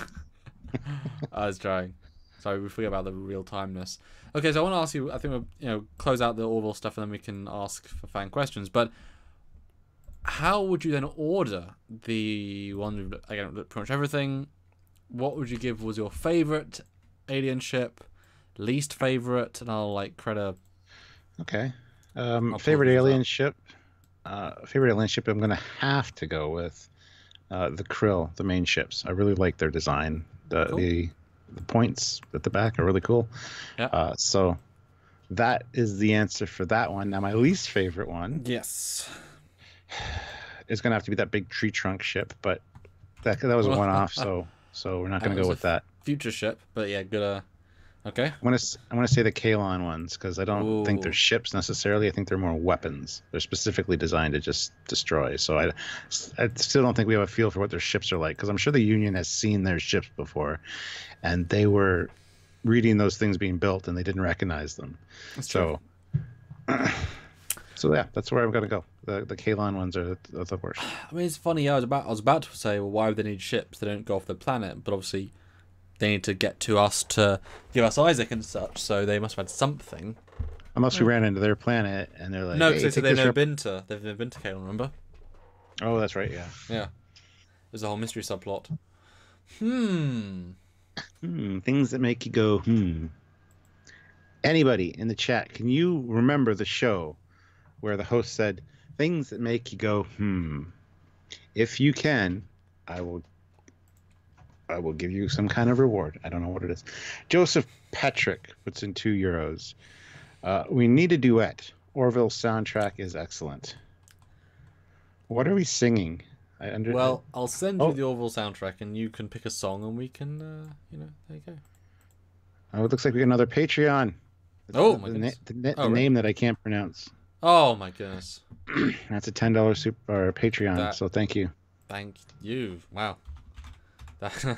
I was trying. Sorry, we forget about the real timeness. Okay, so I want to ask you. I think we'll close out the Orville stuff and then we can ask for fan questions. But how would you then order the one? Again, pretty much everything. What would you give was your favorite alien ship, least favorite, and I'll credit. Okay. Favorite alien ship. Favorite alien ship. I'm gonna have to go with the Krill, the main ships. I really like their design. The points at the back are really cool. Yeah. So that is the answer for that one. Now my least favorite one. Yes. Is gonna have to be that big tree trunk ship, but that was a one-off. So we're not gonna go with that. Future ship, but yeah, good. Okay. I'm gonna say the Kalon ones because I don't think they're ships necessarily. I think they're more weapons. They're specifically designed to just destroy. So I still don't think we have a feel for what their ships are like because I'm sure the Union has seen their ships before, and they were reading those things being built and they didn't recognize them. That's true. So yeah, that's where I'm gonna go. The Kalon ones are the worst. I mean, it's funny. I was about to say, well, why would they need ships? They don't go off the planet, but obviously they need to get to us to give us Isaac and such, so they must have had something. Unless we ran into their planet and they're like, no, because they've never been to Kalon, remember? Oh, that's right, yeah. Yeah. There's a whole mystery subplot. Things that make you go, Anybody in the chat, can you remember the show where the host said, things that make you go, If you can, I will give you some kind of reward. I don't know what it is. Joseph Patrick puts in €2. We need a duet. Orville's soundtrack is excellent. What are we singing? Well, I'll send you the Orville soundtrack and you can pick a song and we can, there you go. Oh, it looks like we got another Patreon. Oh, my goodness. The name that I can't pronounce. Oh, my goodness. That's a $10 super or Patreon, so thank you. Thank you. Wow. That's a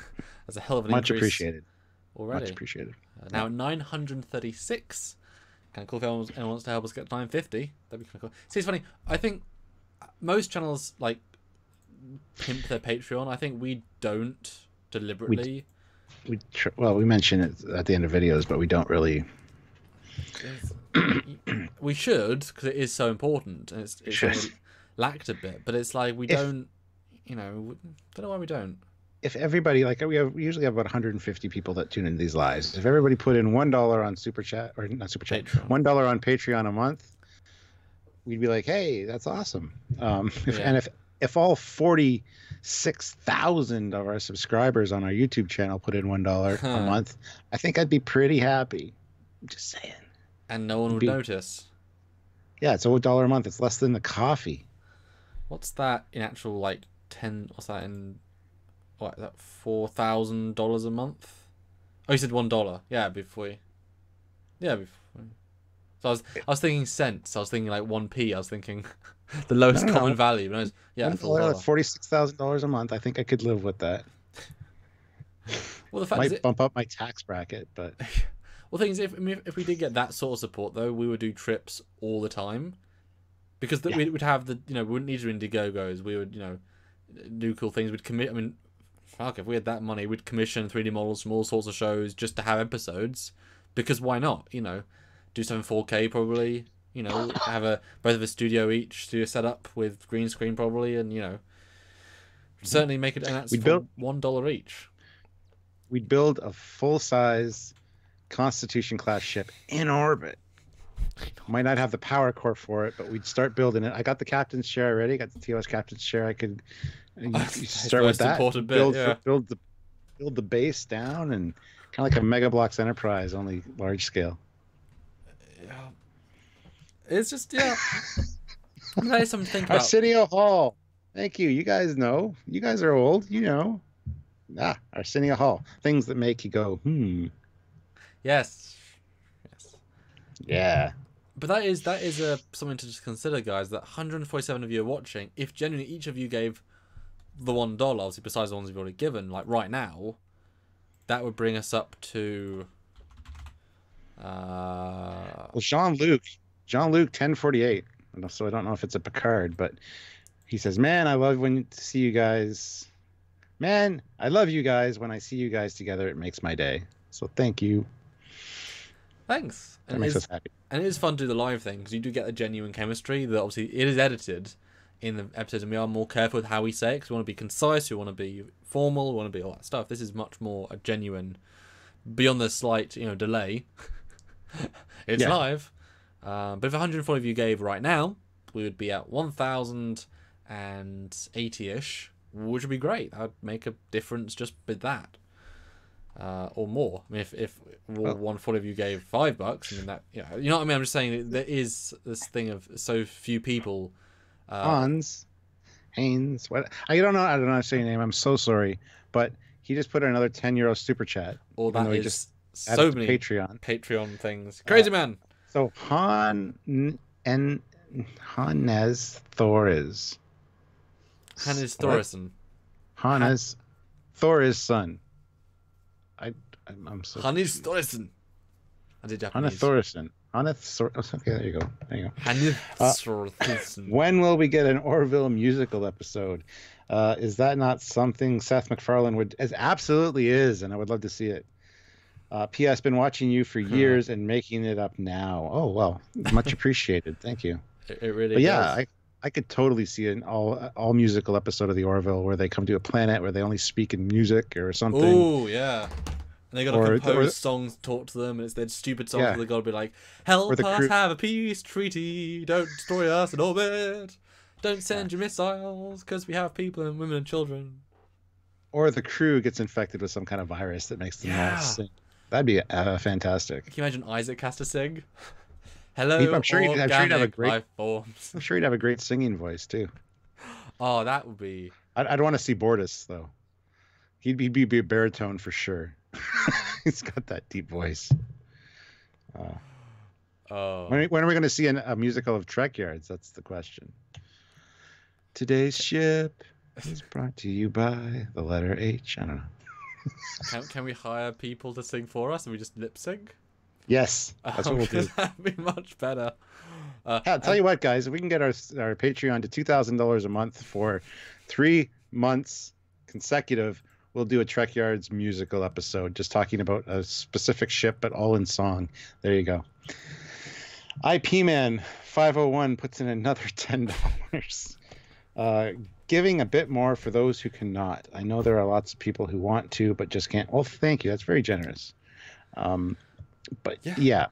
hell of an Much increase appreciated. already. Much appreciated. Now 936. Kind of cool if anyone wants to help us get 950. That'd be kind of cool. See, it's funny. I think most channels pimp their Patreon. I think we don't deliberately. We mention it at the end of videos, but we don't really. We should because it is so important and it's lacked a bit. But it's like we don't. Don't know why we don't. If everybody we usually have about 150 people that tune into these lives. If everybody put in $1 on Super Chat or not Super Chat, $1 on Patreon a month, we'd be like, hey, that's awesome. If all 46,000 of our subscribers on our YouTube channel put in $1 a month, I think I'd be pretty happy. I'm just saying. And no one would notice. Yeah, it's $1 a month. It's less than the coffee. What's that in actual what's that in? What is that? $4,000 a month? Oh, you said $1. Yeah, before. So I was thinking cents. I was thinking 1p. I was thinking the lowest common value. But $1, $46,000 a month. I think I could live with that. Well, the fact might bump up my tax bracket, but. Well, the thing is, if we did get that sort of support, though, we would do trips all the time, because we would have we wouldn't need to Indiegogos. We would do cool things. We'd commit. I mean, fuck, if we had that money, we'd commission 3D models from all sorts of shows just to have episodes, because why not? Do something 4K probably. Have both of a studio set up with green screen probably, and certainly make it. And that's $1 each. We'd build a full-size Constitution class ship in orbit. Might not have the power core for it, but we'd start building it. I got the captain's chair already. Got the TOS captain's chair. I could start with that. Build the base down and kind of like a Mega Bloks Enterprise, only large scale. Yeah. It's just That is something to think about. Arsenio Hall. Thank you. You guys know. You guys are old. You know. Arsenio Hall. Things that make you go, hmm. Yes. Yes. Yeah. But that is something to just consider, guys. That 147 of you are watching. If genuinely each of you gave the $1, obviously besides the ones you've already given, like right now, that would bring us up to. Well, Jean-Luc 1048. So I don't know if it's a Picard, but he says, "Man, I love when to see you guys. Man, I love you guys. When I see you guys together, it makes my day. So thank you. Thanks. That makes us happy. And it is fun to do the live thing because you do get the genuine chemistry. That obviously it is edited in the episodes, and we are more careful with how we say it because we want to be concise, we want to be formal, we want to be all that stuff. This is much more a genuine, beyond the slight delay. It's live. But if 140 of you gave right now, we would be at 1,080-ish, which would be great. That would make a difference just with that. Or more. I mean, if 140 of you gave $5, I mean that, you know what I mean. I'm just saying there is this thing of so few people. Haynes, what? I don't know how to say your name. I'm so sorry, but he just put another €10 super chat. Or that is just so many Patreon things. Crazy man. So Hannes Thorez. Hannes Thoresen. Hannes Thor's son. I'm so Hannes Thoresen. I did Japanese. Hannes Thoresen. Okay, there you go. Hannes Thoresen. When will we get an Orville musical episode? Is that not something Seth MacFarlane would? It absolutely is, and I would love to see it. P.S. Been watching you for years and making it up now. Oh well, much appreciated. Thank you. It really. But yeah, I could totally see an all musical episode of the Orville where they come to a planet where they only speak in music or something. Oh yeah. And they got to compose songs, talk to them, and it's their stupid songs. Where they got to be like, "Help us have a peace treaty. Don't destroy us in orbit. Don't send your missiles because we have people and women and children." Or the crew gets infected with some kind of virus that makes them all sing. That'd be fantastic. Can you imagine Isaac has to sing? Hello, I'm sure he'd have a great life forms. I'm sure he'd have a great singing voice too. Oh, that would be. I'd want to see Bortus though. He'd be a baritone for sure. He's got that deep voice. When are we going to see a musical of Trekyards? That's the question. Today's ship is brought to you by the letter H. I don't know. Can we hire people to sing for us and we just lip sync? Yes, that's what we'll do. That'd be much better. I'll tell you what, guys. If we can get our Patreon to $2,000 a month for 3 months consecutive, we'll do a Trekyards musical episode, just talking about a specific ship, but all in song. There you go. IP Man 501 puts in another $10. Giving a bit more for those who cannot. I know there are lots of people who want to, but just can't. Well, thank you. That's very generous. But yeah,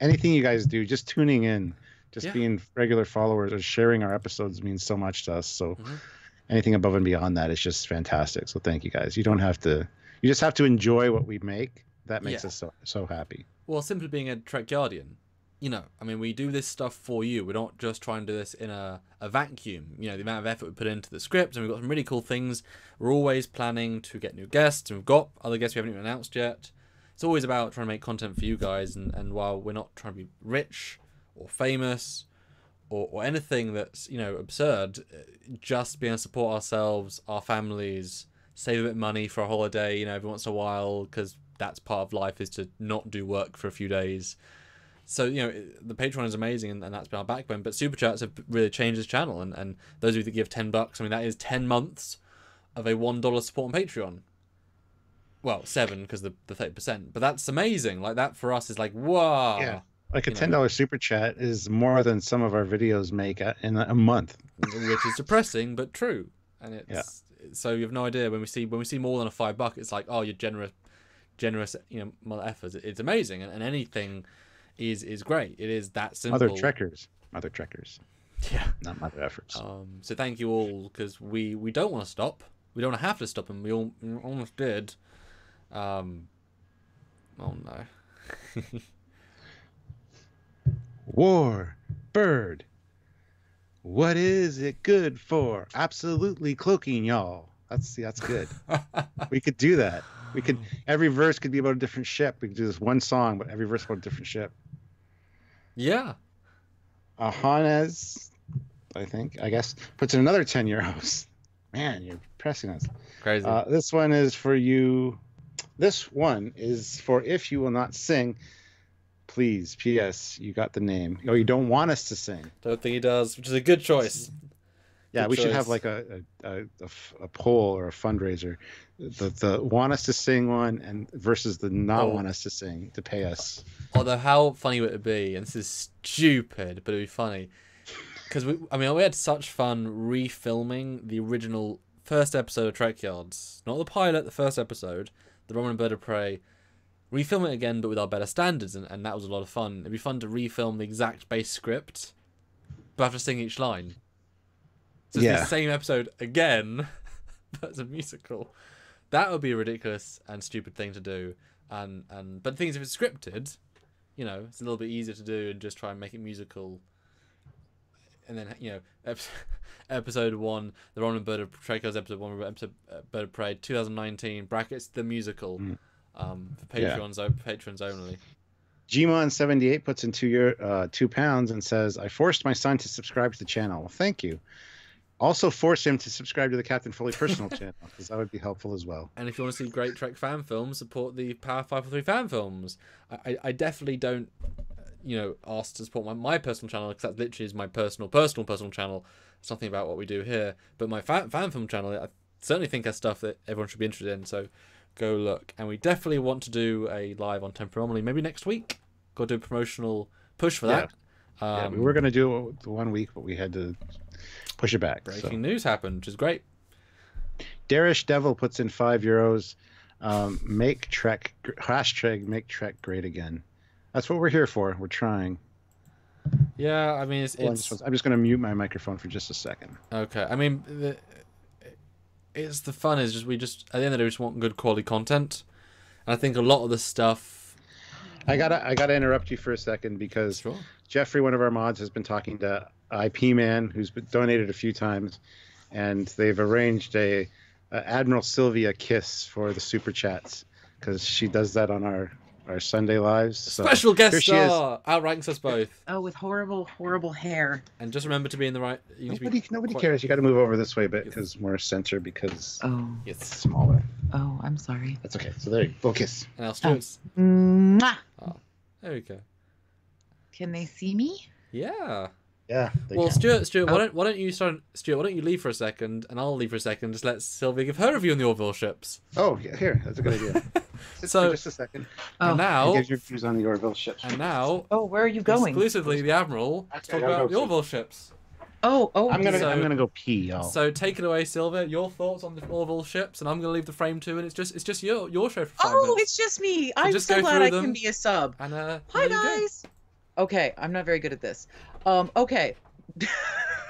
anything you guys do, just tuning in, just being regular followers or sharing our episodes means so much to us. So anything above and beyond that is just fantastic. So thank you guys. You don't have to, you just have to enjoy what we make. That makes us so happy. Well, simply being a Trekyardian, I mean, we do this stuff for you. We're not just trying to do this in a vacuum. The amount of effort we put into the script, and we've got some really cool things. We're always planning to get new guests, and we've got other guests we haven't even announced yet. It's always about trying to make content for you guys, and while we're not trying to be rich or famous or anything that's, absurd, just being able to support ourselves, our families, save a bit of money for a holiday, every once in a while, because that's part of life, is to not do work for a few days. So, the Patreon is amazing, and that's been our backbone, but Super Chats have really changed this channel, and those of you that give $10, I mean, that is 10 months of a $1 support on Patreon. Well, 7 because the 30%, but that's amazing. Like, that for us is like, wow. Yeah. Like a $10 super chat is more than some of our videos make in a month, which is depressing but true. And it's so you have no idea when we see more than a $5, it's like, oh, you're generous, mother effers. It's amazing, and anything is great. It is that simple. Mother trekkers, yeah, not mother efforts. So thank you all, because we don't want to stop. We don't have to stop, and we almost did. Oh no. War Bird What is it good for? Absolutely cloaking y'all. That's good. We could do that. We could. Every verse could be about a different ship. We could do this one song, but every verse about a different ship. Yeah. Hannes, I guess, puts in another 10 euros. Man, you're pressing us. Crazy. This one is for you. This one is for if you will not sing. Please, P.S. You got the name. Oh, you don't want us to sing. Don't think he does, which is a good choice. Yeah, good we choice. should have like a poll or a fundraiser. The want us to sing one and versus the not want us to sing to pay us. Although how funny would it be? And this is stupid, but it'd be funny because we had such fun refilming the original first episode of Trekyards, not the pilot, the first episode, the Roman and Bird of Prey. Refilm it again, but with our better standards, and that was a lot of fun. It'd be fun to refilm the exact base script, but have to sing each line. So it's the same episode again, but it's a musical. That would be a ridiculous and stupid thing to do. But the thing is, if it's scripted, it's a little bit easier to do and just try and make it musical. And then, episode 1, the Roman and Bird of Prey, episode 1, episode Bird of Prey, 2019, brackets, the musical. For patrons only. Gmon78 puts in £2 and says, I forced my son to subscribe to the channel. Well, thank you. Also force him to subscribe to the Captain Foley personal channel, because that would be helpful as well. And if you want to see great Trek fan films, support the Power 543 fan films. I definitely don't, ask to support my personal channel, because that literally is my personal channel. It's nothing about what we do here. But my fan film channel, I certainly think has stuff that everyone should be interested in, so go look. And we definitely want to do a live on Temporomally maybe next week. Got to do a promotional push for that. We were going to do it 1 week, but we had to push it back. Breaking news happened, which is great. Darish Devil puts in €5. Make Trek great again. That's what we're here for. We're trying. Yeah, I mean, I'm just going to mute my microphone for just a second. Okay. I mean, the fun is we just at the end of the day we just want good quality content, and I think a lot of the stuff. I gotta interrupt you for a second because Jeffrey, one of our mods, has been talking to IP Man, who's been donated a few times, and they've arranged a Admiral Sylvia kiss for the super chats because she does that on our Sunday lives. So special guest star outranks us both. Oh, with horrible hair. And just remember to be in the right. Nobody cares. You got to move over this way a bit because more center because it's smaller. Oh, I'm sorry. That's okay. So there you go. Kiss. And now Stuart's. There we go. Can they see me? Yeah. Yeah. Well, Stuart, why don't you leave for a second, and I'll leave for a second. Just let Sylvia give her review on the Orville ships. Oh, yeah, here. That's a good idea. So just a second. And now, give your views on the Orville ships. And now, where are you going? Exclusively, the Admiral to talk about the Orville ships. Oh. I'm gonna go pee, y'all. So take it away, Sylvia. Your thoughts on the Orville ships, and I'm gonna leave the frame too. And it's just your show for 5 minutes. It's just me. I'm so glad I can be a sub. And hi guys. Okay, I'm not very good at this. Okay.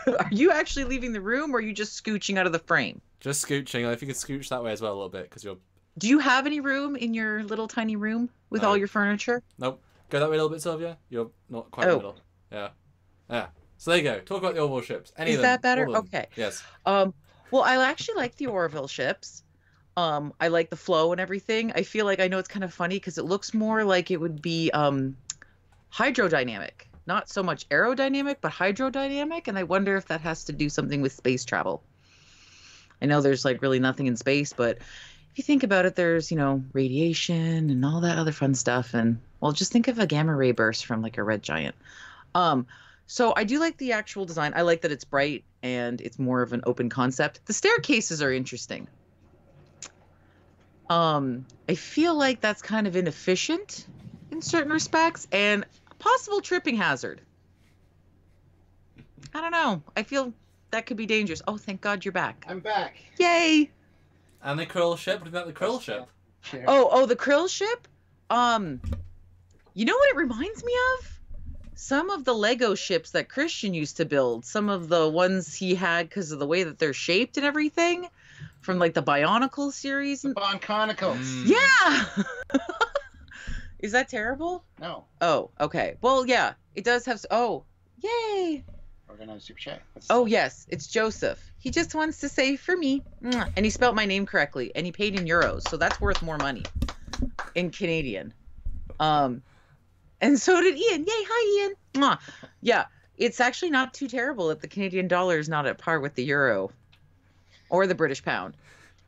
Are you actually leaving the room, or are you just scooching out of the frame? Just scooching. If you could scooch that way as well a little bit, because you're. Do you have any room in your little tiny room with all your furniture? Nope. Go that way a little bit, Sylvia. You're not quite in the middle. Yeah. So there you go. Talk about the Orville ships. Is that better? Okay. Yes. Well, I actually like the Orville ships. I like the flow and everything. I feel like I know it's kind of funny because it looks more like it would be hydrodynamic. Not so much aerodynamic, but hydrodynamic. And I wonder if that has to do something with space travel. I know there's like really nothing in space, but if you think about it, there's, radiation and all that other fun stuff. And well, just think of a gamma ray burst from like a red giant. So I do like the actual design. I like that it's bright and it's more of an open concept. The staircases are interesting. I feel like that's kind of inefficient in certain respects and a possible tripping hazard. I don't know. I feel that could be dangerous. Oh, thank God you're back. I'm back. Yay! And the Krill ship. What about the Krill ship? Sure. Oh, the Krill ship? You know what it reminds me of? Some of the Lego ships that Christian used to build. Some of the ones he had because of the way that they're shaped and everything. From like the Bionicle series. The Bonconicals. Yeah! Is that terrible? No. Oh, okay. Well, yeah. It does have... Oh, yay! Organized super chat. Oh, yes, it's Joseph. He just wants to say for me. Mwah. And he spelled my name correctly. And he paid in euros. So that's worth more money in Canadian. And so did Ian. Yay, hi, Ian. Mwah. Yeah, it's actually not too terrible if the Canadian dollar is not at par with the euro or the British pound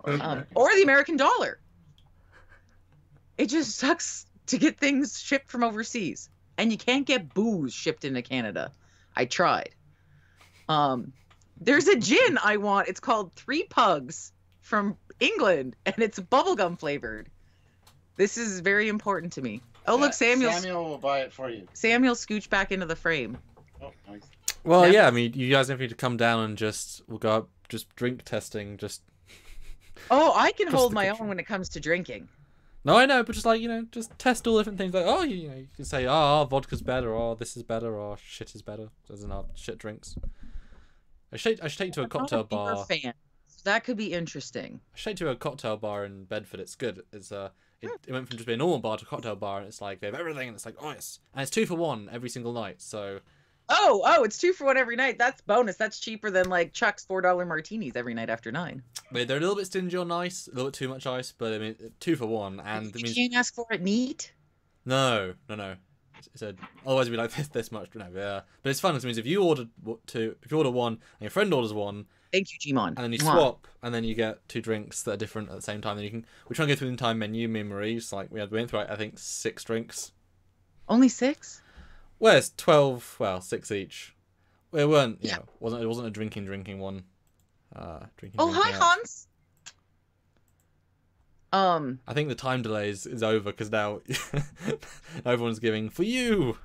or the American dollar. It just sucks to get things shipped from overseas. And you can't get booze shipped into Canada. I tried. There's a gin I want. It's called Three Pugs from England, and it's bubblegum flavored. This is very important to me. Oh, look, Samuel will buy it for you. Samuel scooched back into the frame. Oh, nice. Well, yeah, I mean, you guys don't need to come down and we'll go up, just drink testing, just... Oh, I can hold my own when it comes to drinking. No, I know, but just like, just test all different things. Like, oh, you can say, oh, vodka's better, or this is better, or shit is better. Doesn't know, shit drinks. I should take you to a cocktail bar. Fan. So that could be interesting. I should take you to a cocktail bar in Bedford. It's good. It went from just being a normal bar to a cocktail bar, and it's like they have everything, and it's like, oh yes, and it's 2 for 1 every single night. So. Oh, it's 2 for 1 every night. That's bonus. That's cheaper than like Chuck's $4 martinis every night after 9. They're a little bit stingy on ice, a little bit too much ice, but I mean 2 for 1, and you can't ask for it neat. No. It's otherwise it'd be like this much. No, yeah, but it's fun. It means if you order one and your friend orders one, thank you, Jimon, and then you swap, and then you get 2 drinks that are different at the same time. Then we're trying to go through the entire menu. Me and Marie's like we went through I think 6 drinks. Only 6? Well, it's 12. Well, 6 each. Well, it weren't. Yeah, it wasn't a drinking one. Drinking. Oh, hi, Hans. I think the time delay is over because now everyone's giving for you.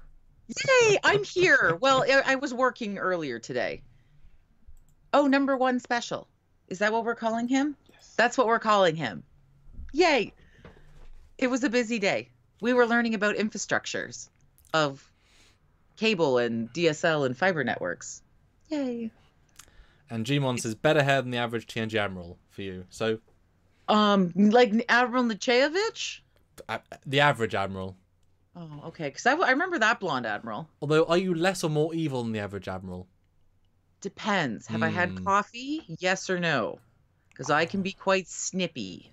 Yay! I'm here. Well, I was working earlier today. Oh, number 1 special. Is that what we're calling him? Yes. That's what we're calling him. Yay! It was a busy day. We were learning about infrastructures of cable and DSL and fiber networks. Yay! And Gmon says better hair than the average TNG Admiral for you. So. Like Admiral Nechaevich? The average Admiral. Oh, okay. Because I remember that blonde Admiral. Although, are you less or more evil than the average Admiral? Depends. Have I had coffee? Yes or no? Because I can be quite snippy.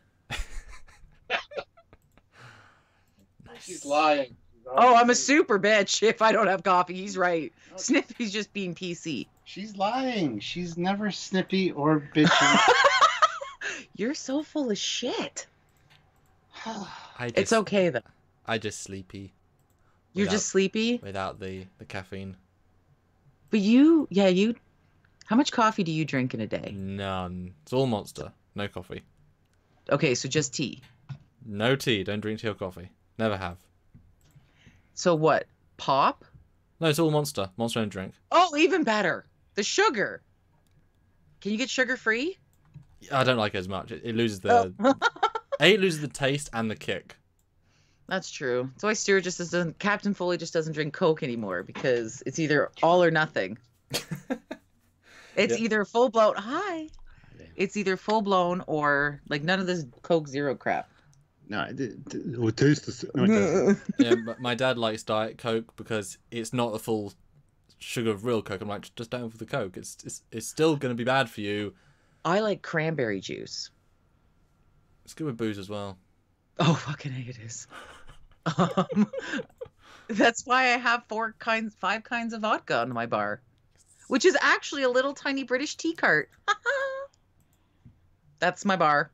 She's lying. Oh, I'm a super bitch if I don't have coffee. He's right. Snippy's just being PC. She's lying. She's never snippy or bitchy. You're so full of shit. It's okay though. I just sleepy. You're just sleepy? Without the caffeine. But how much coffee do you drink in a day? None. It's all Monster. No coffee. Okay, so just tea. No tea. Don't drink tea or coffee. Never have. So what? Pop? No, it's all Monster. Monster don't drink. Oh, even better. The sugar. Can you get sugar free? I don't like it as much. It loses the it loses the taste and the kick. That's true. So why Stuart just doesn't. Captain Foley just doesn't drink Coke anymore because it's either all or nothing. It's either full blown. Hi. It's either full blown or like none of this Coke Zero crap. No, it will taste the same. No, it doesn't. Yeah, but my dad likes Diet Coke because it's not the full sugar of real Coke. I'm like, just don't have the Coke. It's still going to be bad for you. I like cranberry juice. It's good with booze as well. Oh, fucking A, it is. That's why I have 5 kinds of vodka on my bar, which is actually a little tiny British tea cart. That's my bar.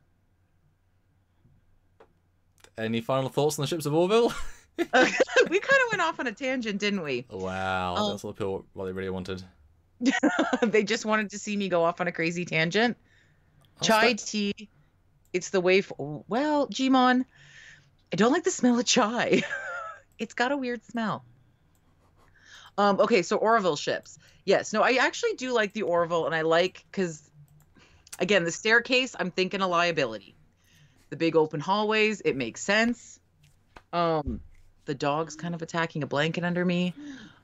Any final thoughts on the ships of Orville? We kind of went off on a tangent, didn't we? Wow, that's what they really wanted. They just wanted to see me go off on a crazy tangent. Chai tea, it's the way for... Well, Gmon, I don't like the smell of chai. It's got a weird smell. Okay, so Orville ships. Yes, no, I actually do like the Orville, and I like... Because, again, the staircase, I'm thinking a liability. The big open hallways, it makes sense. The dog's kind of attacking a blanket under me.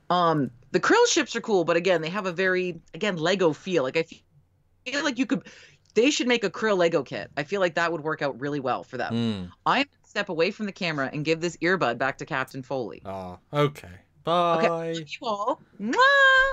The Krill ships are cool, but again, they have a very, Lego feel. Like, I feel like they should make a Krill Lego kit. I feel like that would work out really well for them. I'm going to step away from the camera and give this earbud back to Captain Foley. Oh, okay. Bye. Okay, love you all. Mwah!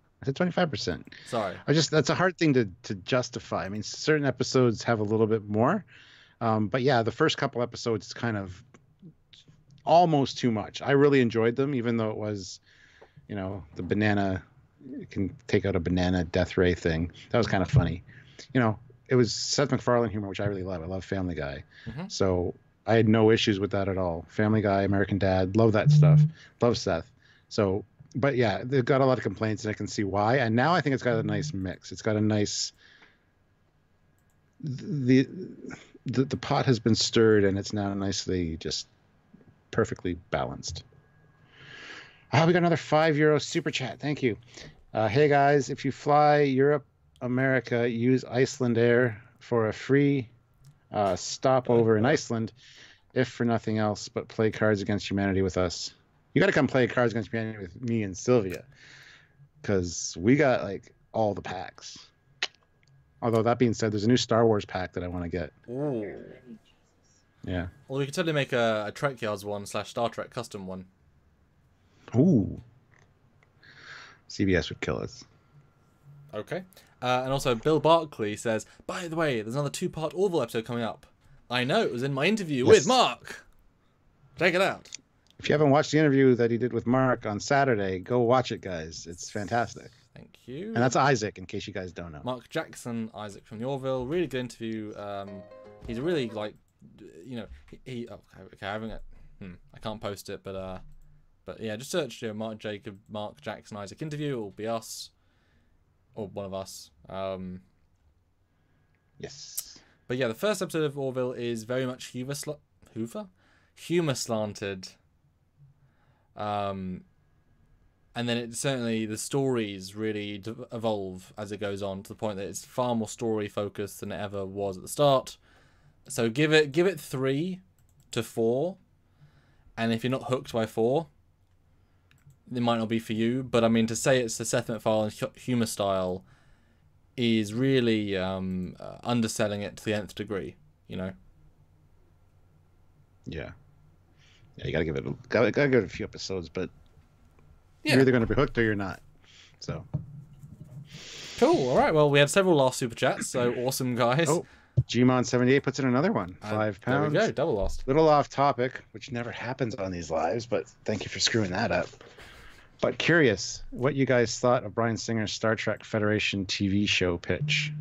I said 25%. Sorry. That's a hard thing to justify. I mean, certain episodes have a little bit more. But yeah, the first couple episodes is kind of almost too much. I really enjoyed them, even though it was, the banana can take out a banana death ray thing. That was kind of funny. It was Seth MacFarlane humor, which I really love. I love Family Guy. So I had no issues with that at all. Family Guy, American Dad, love that stuff. Love Seth. So, but yeah, they've got a lot of complaints, and I can see why. And now I think it's got a nice mix. It's got a nice... The pot has been stirred, and it's now nicely, just perfectly balanced. We got another €5 super chat. Thank you. Hey guys, if you fly Europe, America, use Iceland Air for a free stopover in Iceland, if for nothing else but play Cards Against Humanity with us. You got to come play Cards Against Humanity with me and Sylvia, because we got like all the packs. Although that being said, there's a new Star Wars pack that I want to get. Ooh. Yeah. Well, we could totally make a Trekyards one / Star Trek custom one. Ooh. CBS would kill us. Okay. And also, Bill Barkley says, by the way, there's another 2-part Orville episode coming up. I know, it was in my interview with Mark. Check it out. If you haven't watched the interview that he did with Mark on Saturday, go watch it, guys. It's fantastic. Thank you. And that's Isaac, in case you guys don't know. Mark Jackson, Isaac from the Orville. Really good interview. He's a really, like, he okay, I haven't... I can't post it, but yeah, just search Mark Jackson, Isaac interview. It'll be us. Or one of us. Yes. But yeah, the first episode of Orville is very much humor slanted. And then the stories really evolve as it goes on, to the point that it's far more story focused than it ever was at the start. So give it 3 to 4, and if you're not hooked by 4, it might not be for you. But I mean, to say it's the Seth MacFarlane humor style is really underselling it to the nth degree. Yeah. You gotta give it a few episodes, but you're either gonna be hooked or you're not. So cool. All right. Well, we had several last super chats, so awesome, guys. Oh, Gmon78 puts in another one. £5. There we go. Double lost. Little off topic, which never happens on these lives, but thank you for screwing that up. But curious, what you guys thought of Bryan Singer's Star Trek Federation TV show pitch?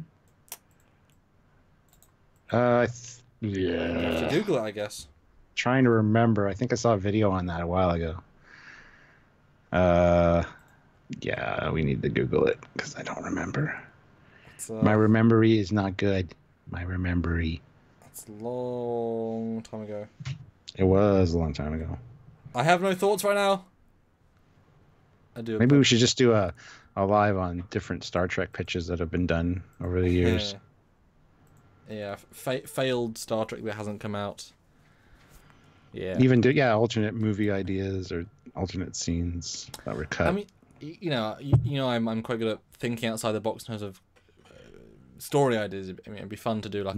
You have to Google it, I guess. Trying to remember. I think I saw a video on that a while ago. Yeah, we need to Google it because I don't remember. My remembery is not good. My remembery. That's a long time ago. It was a long time ago. I have no thoughts right now. I do. Maybe we should just do a live on different Star Trek pitches that have been done over the years. Yeah, failed Star Trek that hasn't come out. Yeah. Even alternate movie ideas or alternate scenes that were cut. I mean, I'm quite good at thinking outside the box in terms of story ideas. I mean, it'd be fun to do like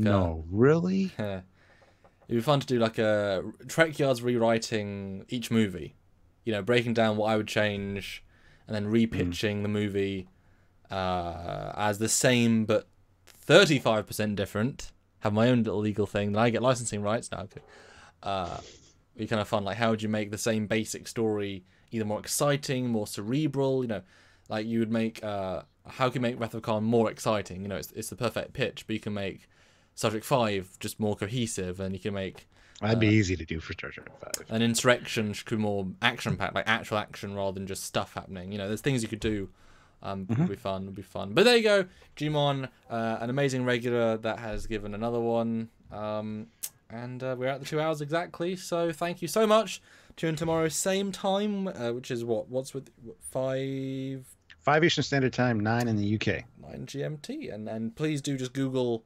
really? It'd be fun to do like a Trekyards rewriting each movie. Breaking down what I would change, and then repitching the movie as the same but 35% different. Have my own little legal thing. Then I get licensing rights now. Be kind of fun. Like, how would you make the same basic story either more exciting, more cerebral? Like you would make. How can you make Wrath of Khan more exciting? It's the perfect pitch, but you can make Star Trek 5 just more cohesive, and you can make. That'd be easy to do for Star Trek 5. An Insurrection could be more action-packed, like actual action rather than just stuff happening. There's things you could do. Would be fun. But there you go, Gmon, an amazing regular that has given another one. And we're at the 2 hours exactly. So thank you so much. Tune in tomorrow, same time, which is what's with 5 Eastern Standard Time, 9 in the UK. 9 GMT, and please do just Google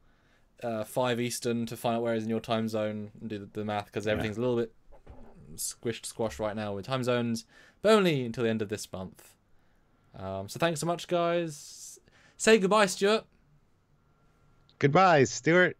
5 Eastern to find out where it is in your time zone and do the math, because everything's a little bit squashed right now with time zones, but only until the end of this month. So thanks so much, guys. Say goodbye, Stuart. Goodbye, Stuart.